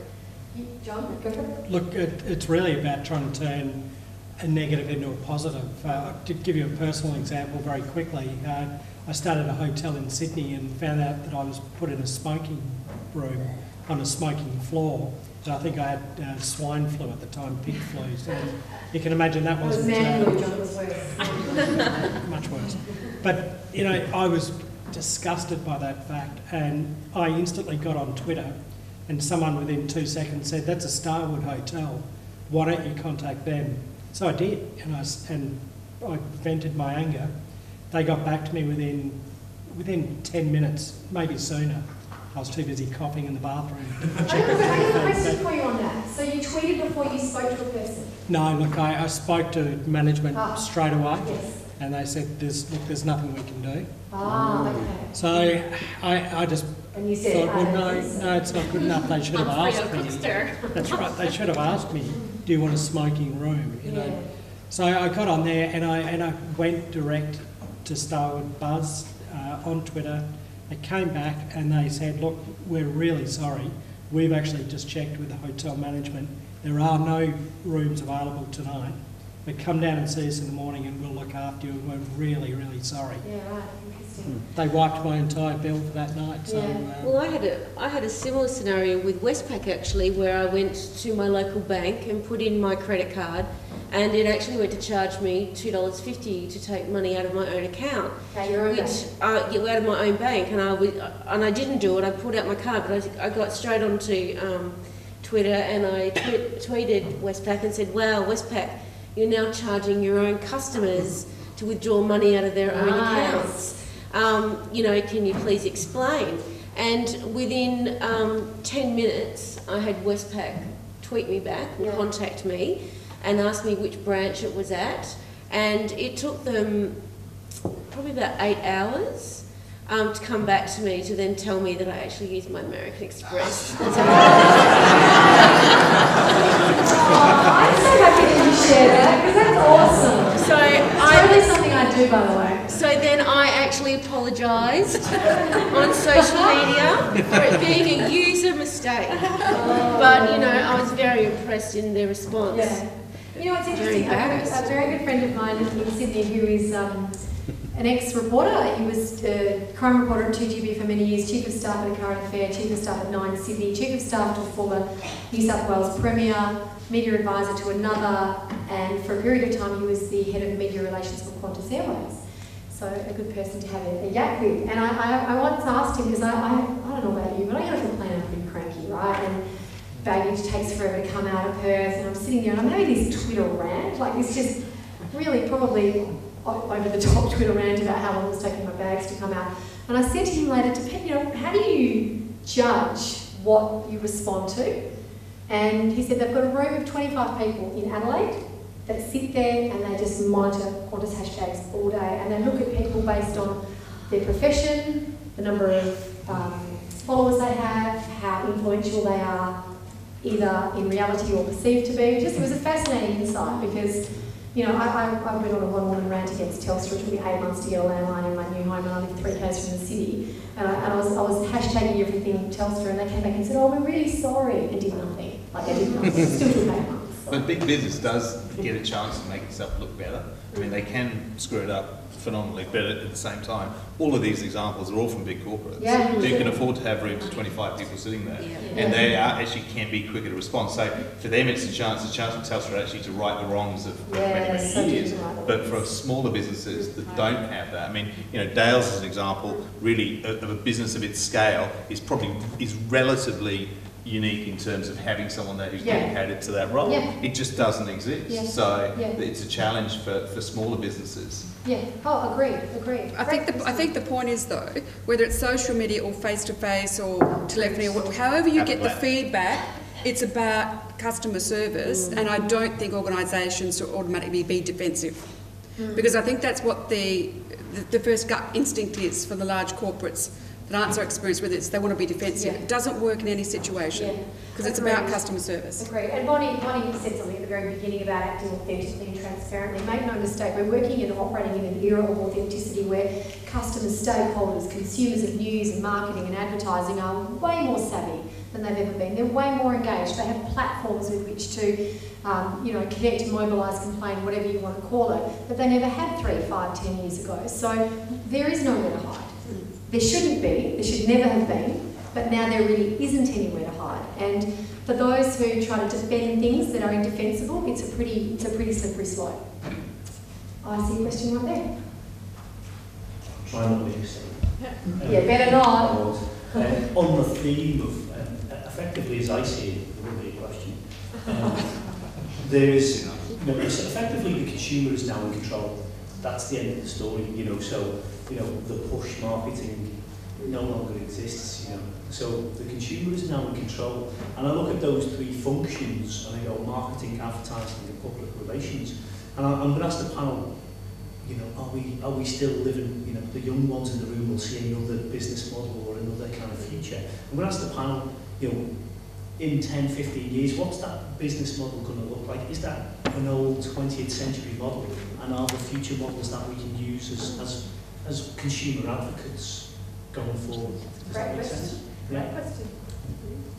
John, go for it. Look, it's really about trying to turn a negative into a positive. To give you a personal example very quickly, I started a hotel in Sydney and found out that I was put in a smoking room on a smoking floor. And I think I had swine flu at the time, pig flu. And you can imagine that wasn't... much worse. But, I was disgusted by that fact, and I instantly got on Twitter, and someone within 2 seconds said, "That's a Starwood hotel. Why don't you contact them?" So I did, and I vented my anger. They got back to me within within 10 minutes, maybe sooner. I was too busy coughing in the bathroom. I have a question for you on that. So you tweeted before you spoke to a person? No, look, I spoke to management straight away, yes. and they said, there's nothing we can do. Okay. So I just And you said, thought, well, no, it's not good enough. They should have asked me. That's right. They should have asked me, do you want a smoking room? You know. So I got on there and I went direct to start with Buzz on Twitter. They came back and they said, look, we're really sorry. We've actually just checked with the hotel management. There are no rooms available tonight. But come down and see us in the morning and we'll look after you, and we're really, really sorry. Yeah, right. Interesting. They wiped my entire bill for that night. So, Well, I had a similar scenario with Westpac actually, where I went to my local bank and put in my credit card, and it actually went to charge me $2.50 to take money out of my own account. Your own which out of my own bank, and I didn't do it. I pulled out my card, but I got straight onto Twitter and I tweeted Westpac and said, "Wow, Westpac, you're now charging your own customers to withdraw money out of their own accounts. You know, can you please explain?" And within 10 minutes, I had Westpac tweet me back and contact me and ask me which branch it was at. And it took them probably about 8 hours to come back to me to then tell me that I actually used my American Express. I'm so happy that you shared that, because that's awesome. So Totally something I do, by the way. So then I actually apologised on social media for it being a user mistake. But, you know, I was very impressed in their response. Yeah. You know, it's interesting. A very good friend of mine in Sydney who is an ex-reporter. He was a crime reporter at 2GB for many years, chief of staff at a current affair, chief of staff at 9 Sydney, chief of staff to a former New South Wales Premier, media advisor to another, and for a period of time he was the head of media relations for Qantas Airways. So a good person to have a yak with. And I once asked him, because I don't know about you, but I get off the plane, I'm pretty cranky, right? And baggage takes forever to come out of Perth, and I'm sitting there and I'm having this Twitter rant, like this just really probably over the top Twitter rant about how long it was taking my bags to come out. And I said to him later, you know, how do you judge what you respond to? And he said they've got a room of 25 people in Adelaide that sit there and they just monitor Qantas hashtags all day, and they look at people based on their profession, the number of followers they have, how influential they are, either in reality or perceived to be. It was a fascinating insight, because, you know, I've been on a one-woman rant against Telstra. It took me 8 months to get a landline in my new home, and I live 3 k's from the city. And I was hashtagging everything Telstra, and they came back and said, "Oh, we're really sorry," and did nothing. Like, they did nothing. It still took 8 months. So. But big business does get a chance to make itself look better. I mean, they can screw it up phenomenally, but at the same time, all of these examples are all from big corporates who can afford to have rooms of 25 people sitting there, and they actually can be quicker to respond. So for them, it's a chance for Telstra actually to right the wrongs of many years. But for smaller businesses that don't have that, I mean, you know, Dales as an example, really of a business of its scale is relatively unique in terms of having someone there who's dedicated to that role. It just doesn't exist. So it's a challenge for smaller businesses. Agreed. I think the point is, though, whether it's social media or face-to-face or telephony or however you get the feedback, it's about customer service, and I don't think organisations should automatically be defensive. Because I think that's what the first gut instinct is for the large corporates that aren't so experienced with it, they want to be defensive. It doesn't work in any situation, because it's about customer service. Agreed. And Bonnie said something at the very beginning about acting authentically and transparently. Make no mistake, we're working and operating in an era of authenticity where customers, stakeholders, consumers of news and marketing and advertising are way more savvy than they've ever been. They're way more engaged. They have platforms with which to connect, mobilise, complain, whatever you want to call it, that they never had 3, 5, 10 years ago. So there is nowhere to hide. There shouldn't be, there should never have been, but now there really isn't anywhere to hide. And for those who try to defend things that are indefensible, it's a pretty slippery slope. I see a question right there. Try not to be excited. Better not. On the theme of, effectively as I see it, there will be a question. There is, it's effectively the consumer is now in control. That's the end of the story, you know. So you know, the push marketing no longer exists, you know. So the consumer is now in control. And I look at those three functions, and I go marketing, advertising, and public relations. And I'm going to ask the panel, you know, are we still living, you know, the young ones in the room will see another business model or another kind of future. I'm going to ask the panel, you know, in 10, 15 years, what's that business model going to look like? Is that an old 20th century model? And are the future models that we can use as consumer advocates going forward? Does that make sense? Great question.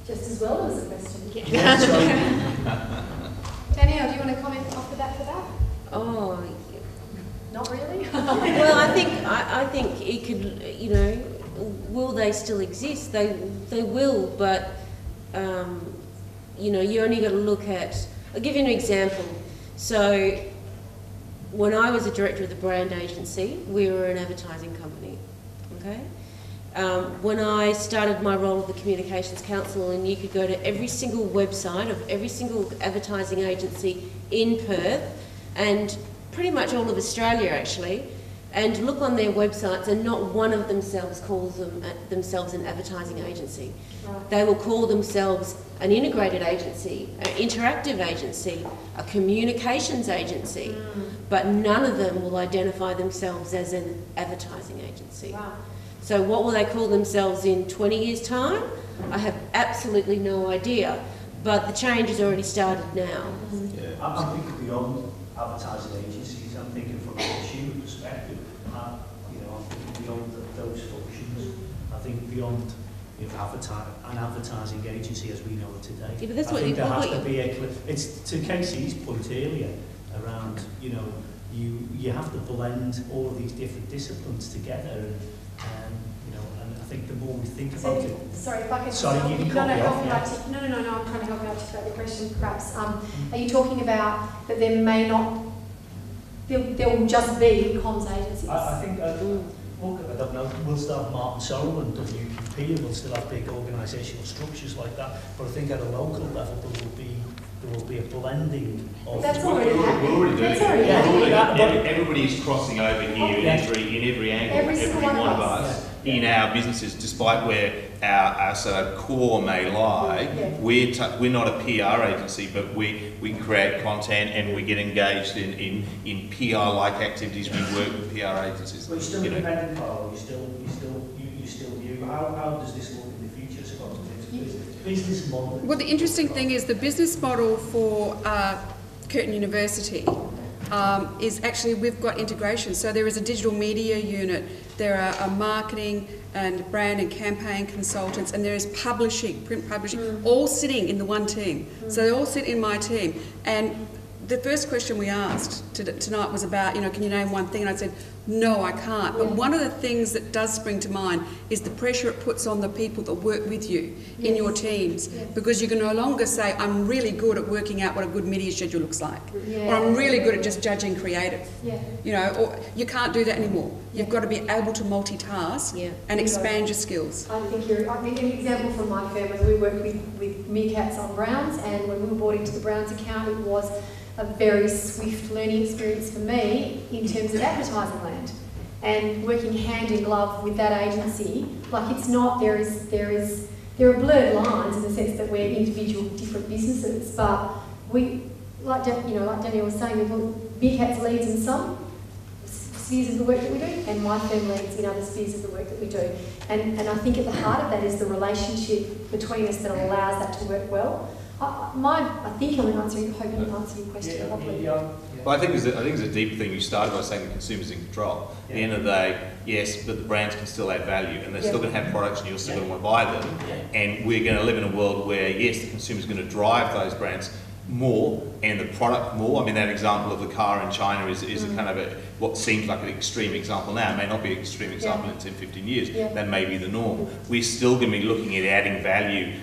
Just as well as a question. Yeah, sorry. Danielle, do you want to comment off the bat for that? Oh, Not really? well, I think it could, you know, will they still exist? They will, but you know, you only got to look at. I'll give you an example. So, when I was a director of the brand agency, we were an advertising company. Okay. When I started my role of the Communications Council, and you could go to every single website of every single advertising agency in Perth, and pretty much all of Australia actually, and look on their websites, and not one of themselves calls themselves an advertising agency. Right. They will call themselves an integrated agency, an interactive agency, a communications agency, but none of them will identify themselves as an advertising agency. Wow. So what will they call themselves in 20 years' time? I have absolutely no idea, but the change has already started now. Yeah. I'm thinking beyond advertising agencies. I'm thinking from a consumer perspective. You know, I'm thinking beyond those functions. I think beyond, you know, an advertising agency as we know it today. Yeah, but that's I think there has to be a. It's to Casey's point earlier around, you know, you have to blend all of these different disciplines together, and you know, and I think the more we think about it. Sorry, if I can. Sorry, you can cut me off. No, I'm trying to help you articulate the question. Perhaps, are you talking about that there may not, there will just be comms agencies? I think. Look, I don't know. We'll still have Martin Sorrell and WPP, and we'll still have big organisational structures like that. But I think at a local level there will be a blending of. That's already happening. We're already doing it. Yeah, Everybody is crossing over here in every angle, every one of us in our businesses, despite where our sort of core may lie. Yeah. We're not a PR agency, but we create content and we get engaged in PR-like activities. We work with PR agencies. But you're still independent, Carl. You still view. How does this look in the future? Suppose business model. Well, the interesting thing is the business model for Curtin University is actually, we've got integration. So there is a digital media unit, there are marketing and brand and campaign consultants, and there is publishing, print publishing, all sitting in the one team. So they all sit in my team. And the first question we asked tonight was about, you know, can you name one thing? And I said, no, I can't. But one of the things that does spring to mind is the pressure it puts on the people that work with you in your teams. Because you can no longer say, I'm really good at working out what a good media schedule looks like. Or I'm really good at just judging creative. You know, or you can't do that anymore. You've got to be able to multitask and expand your skills. I think an example from my firm is we work with meerkats on Browns, and when we were brought into the Browns account, it was a very swift learning experience for me in terms of advertising land, and working hand in glove with that agency. Like, it's not, there are blurred lines in the sense that we're individual different businesses, but we, like Danielle was saying, meerkats leads in some spheres of the work that we do, and my firm leads in other spheres of the work that we do. And I think at the heart of that is the relationship between us that allows that to work well. I think I'm hoping to answer your question properly. Well, I think there's a deep thing. You started by saying the consumer's in control. At the end of the day, yes, but the brands can still add value, and they're still going to have products, and you're still going to want to buy them. And we're going to live in a world where, yes, the consumer's going to drive those brands more and the product more. I mean, that example of the car in China is a kind of what seems like an extreme example now. It may not be an extreme example in 10, 15 years. That may be the norm. We're still going to be looking at adding value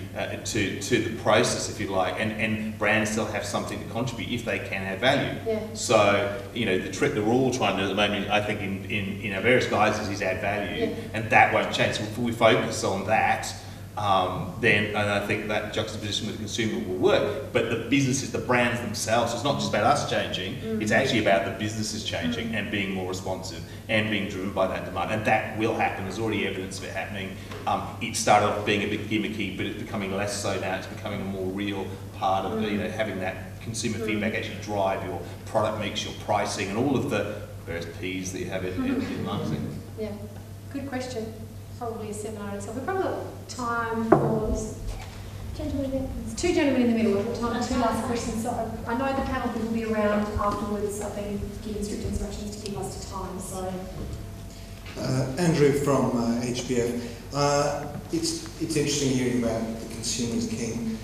to the process, if you like, and brands still have something to contribute if they can add value. So, you know, the trick that we're all trying to do at the moment, I think in our various guises, is add value, and that won't change. So if we focus on that, then and I think that juxtaposition with the consumer will work. But the businesses, the brands themselves, it's not just about us changing, it's actually about the businesses changing and being more responsive and being driven by that demand. And that will happen. There's already evidence of it happening. It started off being a bit gimmicky, but it's becoming less so now. It's becoming a more real part of having that consumer feedback actually drive your product mix, your pricing, and all of the various P's that you have in marketing. Yeah, good question. Probably a seminar in itself. We've probably got time for this gentleman there. There's two gentlemen in the middle. We've got time for two last questions. So I know the panel will be around afterwards. I've been given strict instructions to keep us to time. So Andrew from HBF. It's interesting hearing about the consumer as king.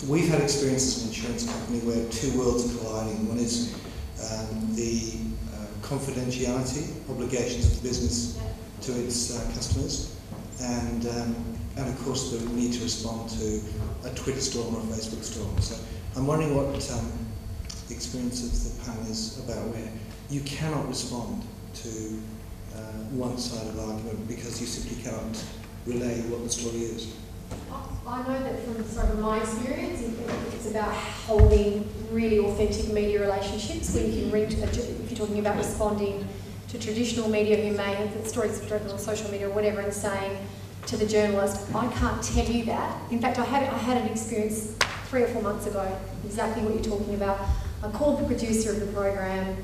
We've had experiences as an insurance company where two worlds are colliding. One is the confidentiality obligations of the business to its customers, and of course the need to respond to a Twitter storm or a Facebook storm. So I'm wondering what the experience of the panel is about where you cannot respond to one side of the argument because you simply cannot relay what the story is. I know that from my experience, it's about holding really authentic media relationships where you can ring to, if you're talking about responding to traditional media who may have stories driven on social media or whatever, and saying to the journalist, I can't tell you that. In fact, I had an experience 3 or 4 months ago, exactly what you're talking about. I called the producer of the program,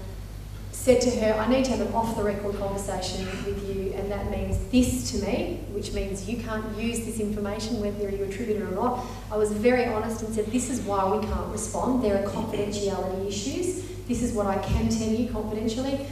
said to her, I need to have an off-the-record conversation with you, and that means this to me, which means you can't use this information, whether you attribute it or not. I was very honest and said, this is why we can't respond. There are confidentiality issues. This is what I can tell you confidentially.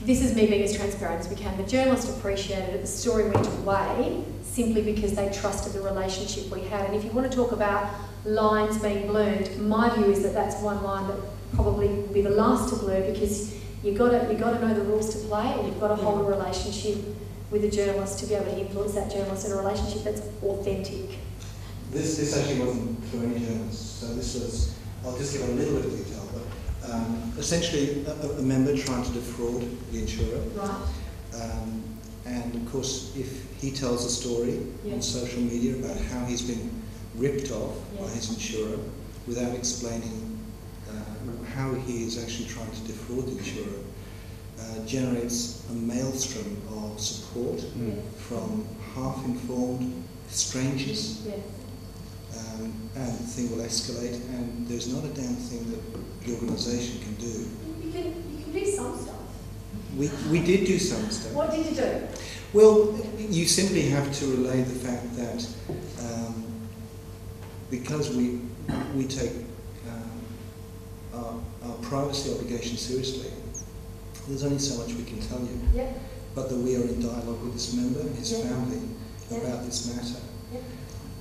This is me being as transparent as we can. The journalist appreciated it. The story went away simply because they trusted the relationship we had. And if you want to talk about lines being blurred, my view is that that's one line that probably will be the last to blur, because you've got to know the rules to play, and you've got to hold a relationship with a journalist to be able to influence that journalist in a relationship that's authentic. This actually wasn't for any journalists. So this was, I'll just give a little bit of detail, but essentially a member trying to defraud the insurer. Right. And of course, if he tells a story on social media about how he's been ripped off by his insurer without explaining how he is actually trying to defraud the insurer, generates a maelstrom of support from half-informed strangers, and the thing will escalate, and there's not a damn thing that the organisation can do. You can do some stuff. We did do some stuff. What did you do? Well, you simply have to relay the fact that because we take our privacy obligation seriously, there's only so much we can tell you. Yeah. But that we are in dialogue with this member and his family about this matter. Yeah.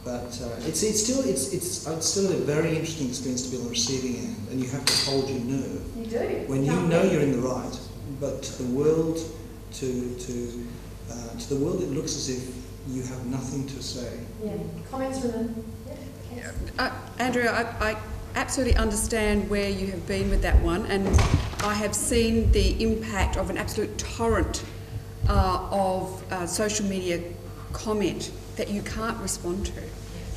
But it's still a very interesting experience to be on the receiving end, and you have to hold your nerve. You do. When you know you're in the right, but to the world, to the world, it looks as if you have nothing to say. Yeah. Comments from them? Andrea, I absolutely understand where you have been with that one, and I have seen the impact of an absolute torrent of social media comment that you can't respond to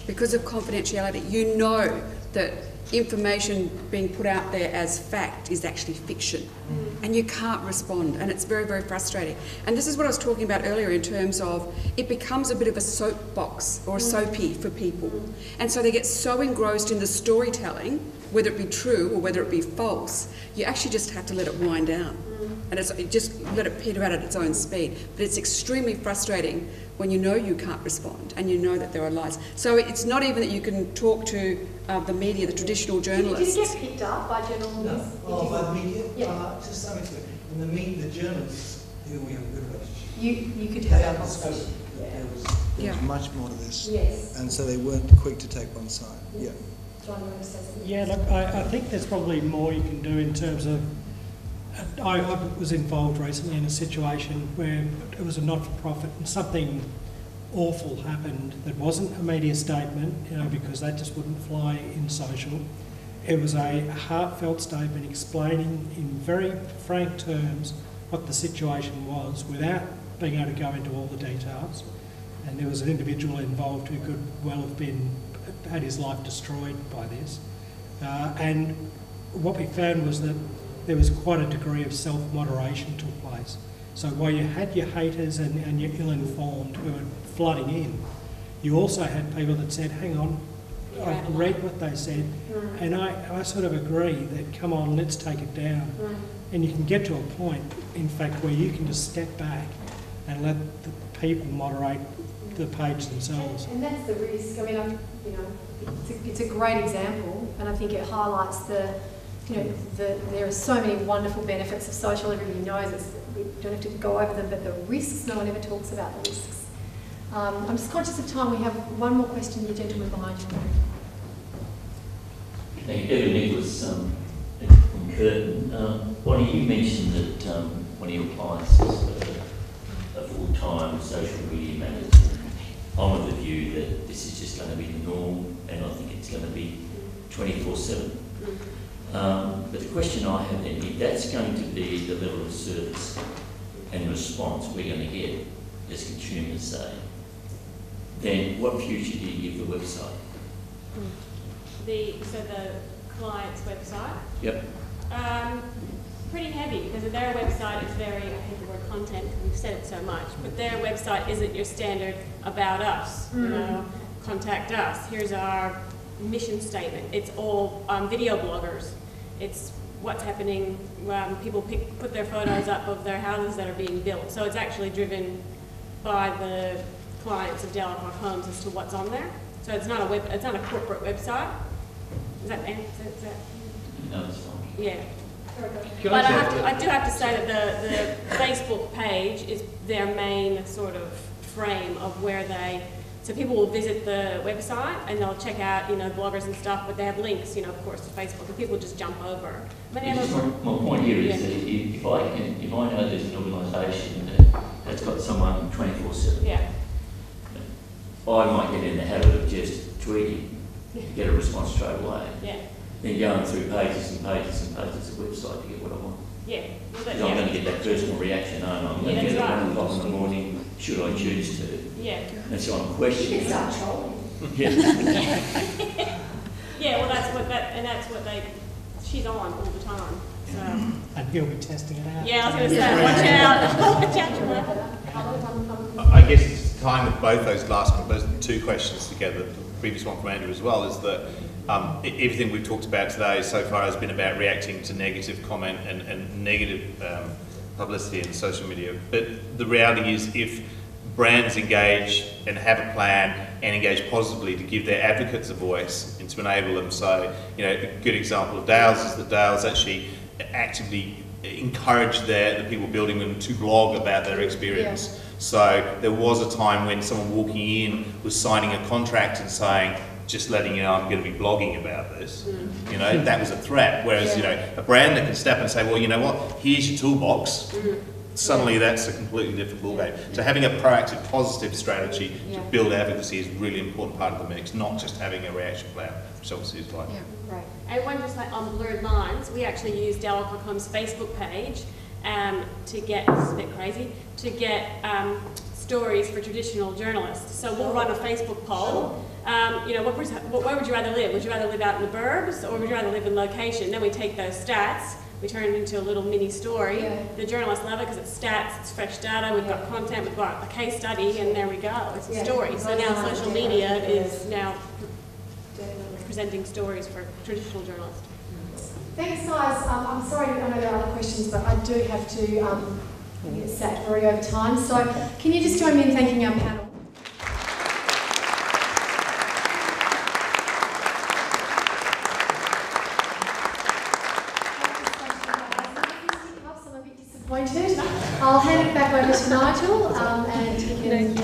because of confidentiality. You know that information being put out there as fact is actually fiction, and you can't respond, and it's very, very frustrating. And this is what I was talking about earlier in terms of it becomes a bit of a soapbox or a soapy for people, and so they get so engrossed in the storytelling, whether it be true or whether it be false, you actually just have to let it wind down, and just let it peter out at its own speed. But it's extremely frustrating when you know you can't respond and you know that there are lies. So it's not even that you can talk to the media, the traditional journalists. Did you get picked up by journal news? No. Oh, by the media? Yeah. To some extent. And the journalists who we have a good relationship. You could They have that understood conversation. that There was much more to this. Yes. And so they weren't quick to take one side. Yeah. John, you want to say something? Yeah, look, I think there's probably more you can do in terms of. I was involved recently in a situation where it was a not-for-profit and something awful happened that wasn't a media statement, because that just wouldn't fly in social. It was a heartfelt statement explaining in very frank terms what the situation was without being able to go into all the details. and there was an individual involved who could well have had his life destroyed by this. And what we found was that there was quite a degree of self-moderation took place. So while you had your haters and your ill-informed who were flooding in, you also had people that said, hang on, I've read what they said, and I sort of agree that, come on, let's take it down. And you can get to a point, in fact, where you can just step back and let the people moderate the page themselves. And that's the risk. I mean, it's a great example, and I think it highlights there are so many wonderful benefits of social. Everybody knows this. We don't have to go over them, but the risks, no one ever talks about the risks. I'm just conscious of time. We have one more question, the gentleman behind you. Thank you. Evan Nicholas from Curtin. Bonnie, you mentioned that one of your clients is a full-time social media manager. I'm of the view that this is just going to be the norm, and I think it's going to be 24/7. But the question I have then, if that's going to be the level of service and response we're going to get as consumers say, then what future do you give the website? So the client's website? Yep. Pretty heavy, because their website is very, I hate the word content, we've said it so much, but their website isn't your standard about us, contact us, here's our mission statement. It's all video bloggers. It's what's happening, people put their photos up of their houses that are being built. So it's actually driven by the clients of Delacour Homes as to what's on there. So it's not a corporate website. Is that? No, it's fine. Yeah. But I do have to say that the Facebook page is their main sort of frame of where so people will visit the website and they'll check out, bloggers and stuff, but they have links, of course, to Facebook, and people just jump over. My point here is that if I know there's an organisation that's got someone 24/7, I might get in the habit of just tweeting to get a response straight away. Yeah. Then going through pages and pages and pages of website to get what I want. Yeah. Well, I'm going to get that personal reaction, I'm going to get it at 1 o'clock in the morning, should I choose to. Yeah. And so I'm questioning. You can start trolling. Yeah. Yeah, well that's what she's on all the time. So. And he'll be testing it out. Yeah, I was going to say, watch out. I guess tying with both those two questions together, the previous one from Andrew as well, is that everything we've talked about today so far has been about reacting to negative comment and negative publicity in social media. But the reality is, if brands engage and have a plan and engage positively to give their advocates a voice and to enable them, so, a good example of Dales is that Dales actually actively encourage the people building them to blog about their experience. Yeah. So there was a time when someone walking in was signing a contract and saying, just letting you know I'm going to be blogging about this. That was a threat. Whereas, a brand that can step and say, well, you know what, here's your toolbox. Suddenly that's a completely different ballgame. So having a proactive, positive strategy to build advocacy is a really important part of the mix, not just having a reaction plan, which obviously is vital. Yeah, right. And one just like on blurred lines, we actually use Delacour's Facebook page to get, this is a bit crazy, to get stories for traditional journalists. So we'll run a Facebook poll. Where would you rather live? Would you rather live out in the burbs, or would you rather live in location? Then we take those stats, we turn it into a little mini story. Yeah. The journalists love it because it's stats, it's fresh data, we've got content, we've got a case study, and there we go. It's a story. So now social media is now presenting stories for traditional journalists. Thanks, guys. I'm sorry, I know there are other questions, but I do have to get sat already over time. So can you just join me in thanking our panel? I'll hand it back over to Nigel and he can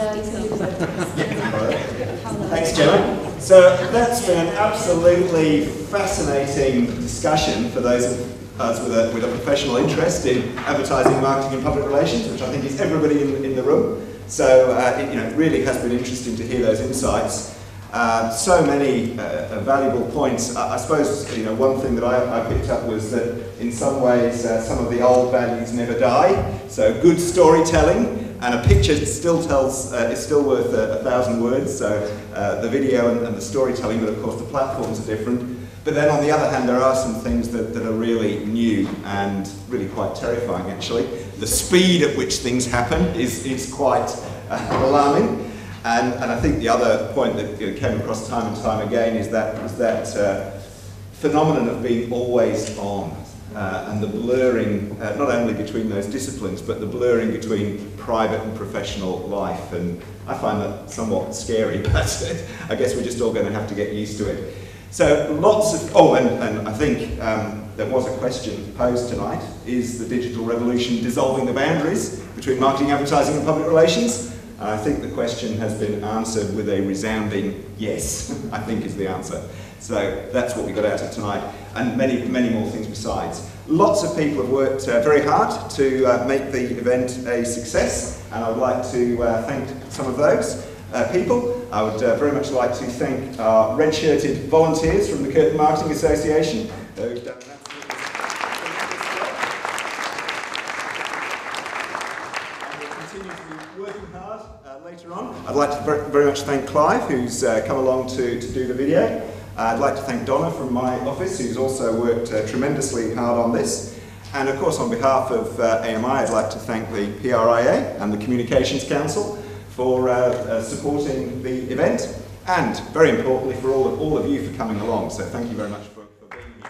Thanks, Gemma. So that's been an absolutely fascinating discussion for those of us with a professional interest in advertising, marketing and public relations, which I think is everybody in the room. So it really has been interesting to hear those insights. So many valuable points. I suppose one thing that I picked up was that in some ways some of the old values never die. So good storytelling and a picture still tells, is still worth 1,000 words, so the video and the storytelling, but of course the platforms are different. But then on the other hand, there are some things that are really new and really quite terrifying actually. The speed at which things happen is quite alarming. And I think the other point that came across time and time again is that phenomenon of being always on. And the blurring, not only between those disciplines, but the blurring between private and professional life. And I find that somewhat scary, but I guess we're just all going to have to get used to it. So lots of, and I think there was a question posed tonight, is the digital revolution dissolving the boundaries between marketing, advertising and public relations? And I think the question has been answered with a resounding yes, I think is the answer. So that's what we got out of tonight, and many, many more things besides. Lots of people have worked very hard to make the event a success, and I would like to thank some of those people. I would very much like to thank our red-shirted volunteers from the Curtin Marketing Association, who've done an absolutely and will continue to be working hard later on. I'd like to very much thank Clive, who's come along to do the video. I'd like to thank Donna from my office, who's also worked tremendously hard on this. And of course, on behalf of AMI, I'd like to thank the PRIA and the Communications Council for supporting the event, and very importantly for all of you for coming along. So thank you very much for being here.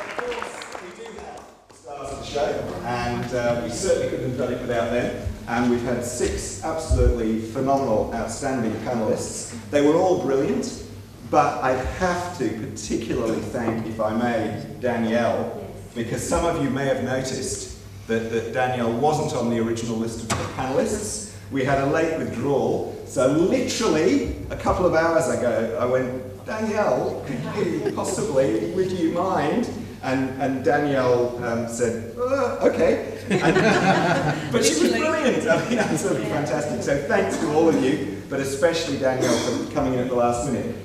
Of course, we do have stars of the show, and we certainly couldn't have done it without them. And we've had 6 absolutely phenomenal, outstanding panellists. They were all brilliant, but I have to particularly thank, if I may, Danielle, because some of you may have noticed that Danielle wasn't on the original list of panellists. We had a late withdrawal, so literally a couple of hours ago I went, Danielle, possibly, would you mind? And Danielle said, okay. But she was brilliant. I mean, absolutely fantastic. So thanks to all of you, but especially Danielle for coming in at the last minute.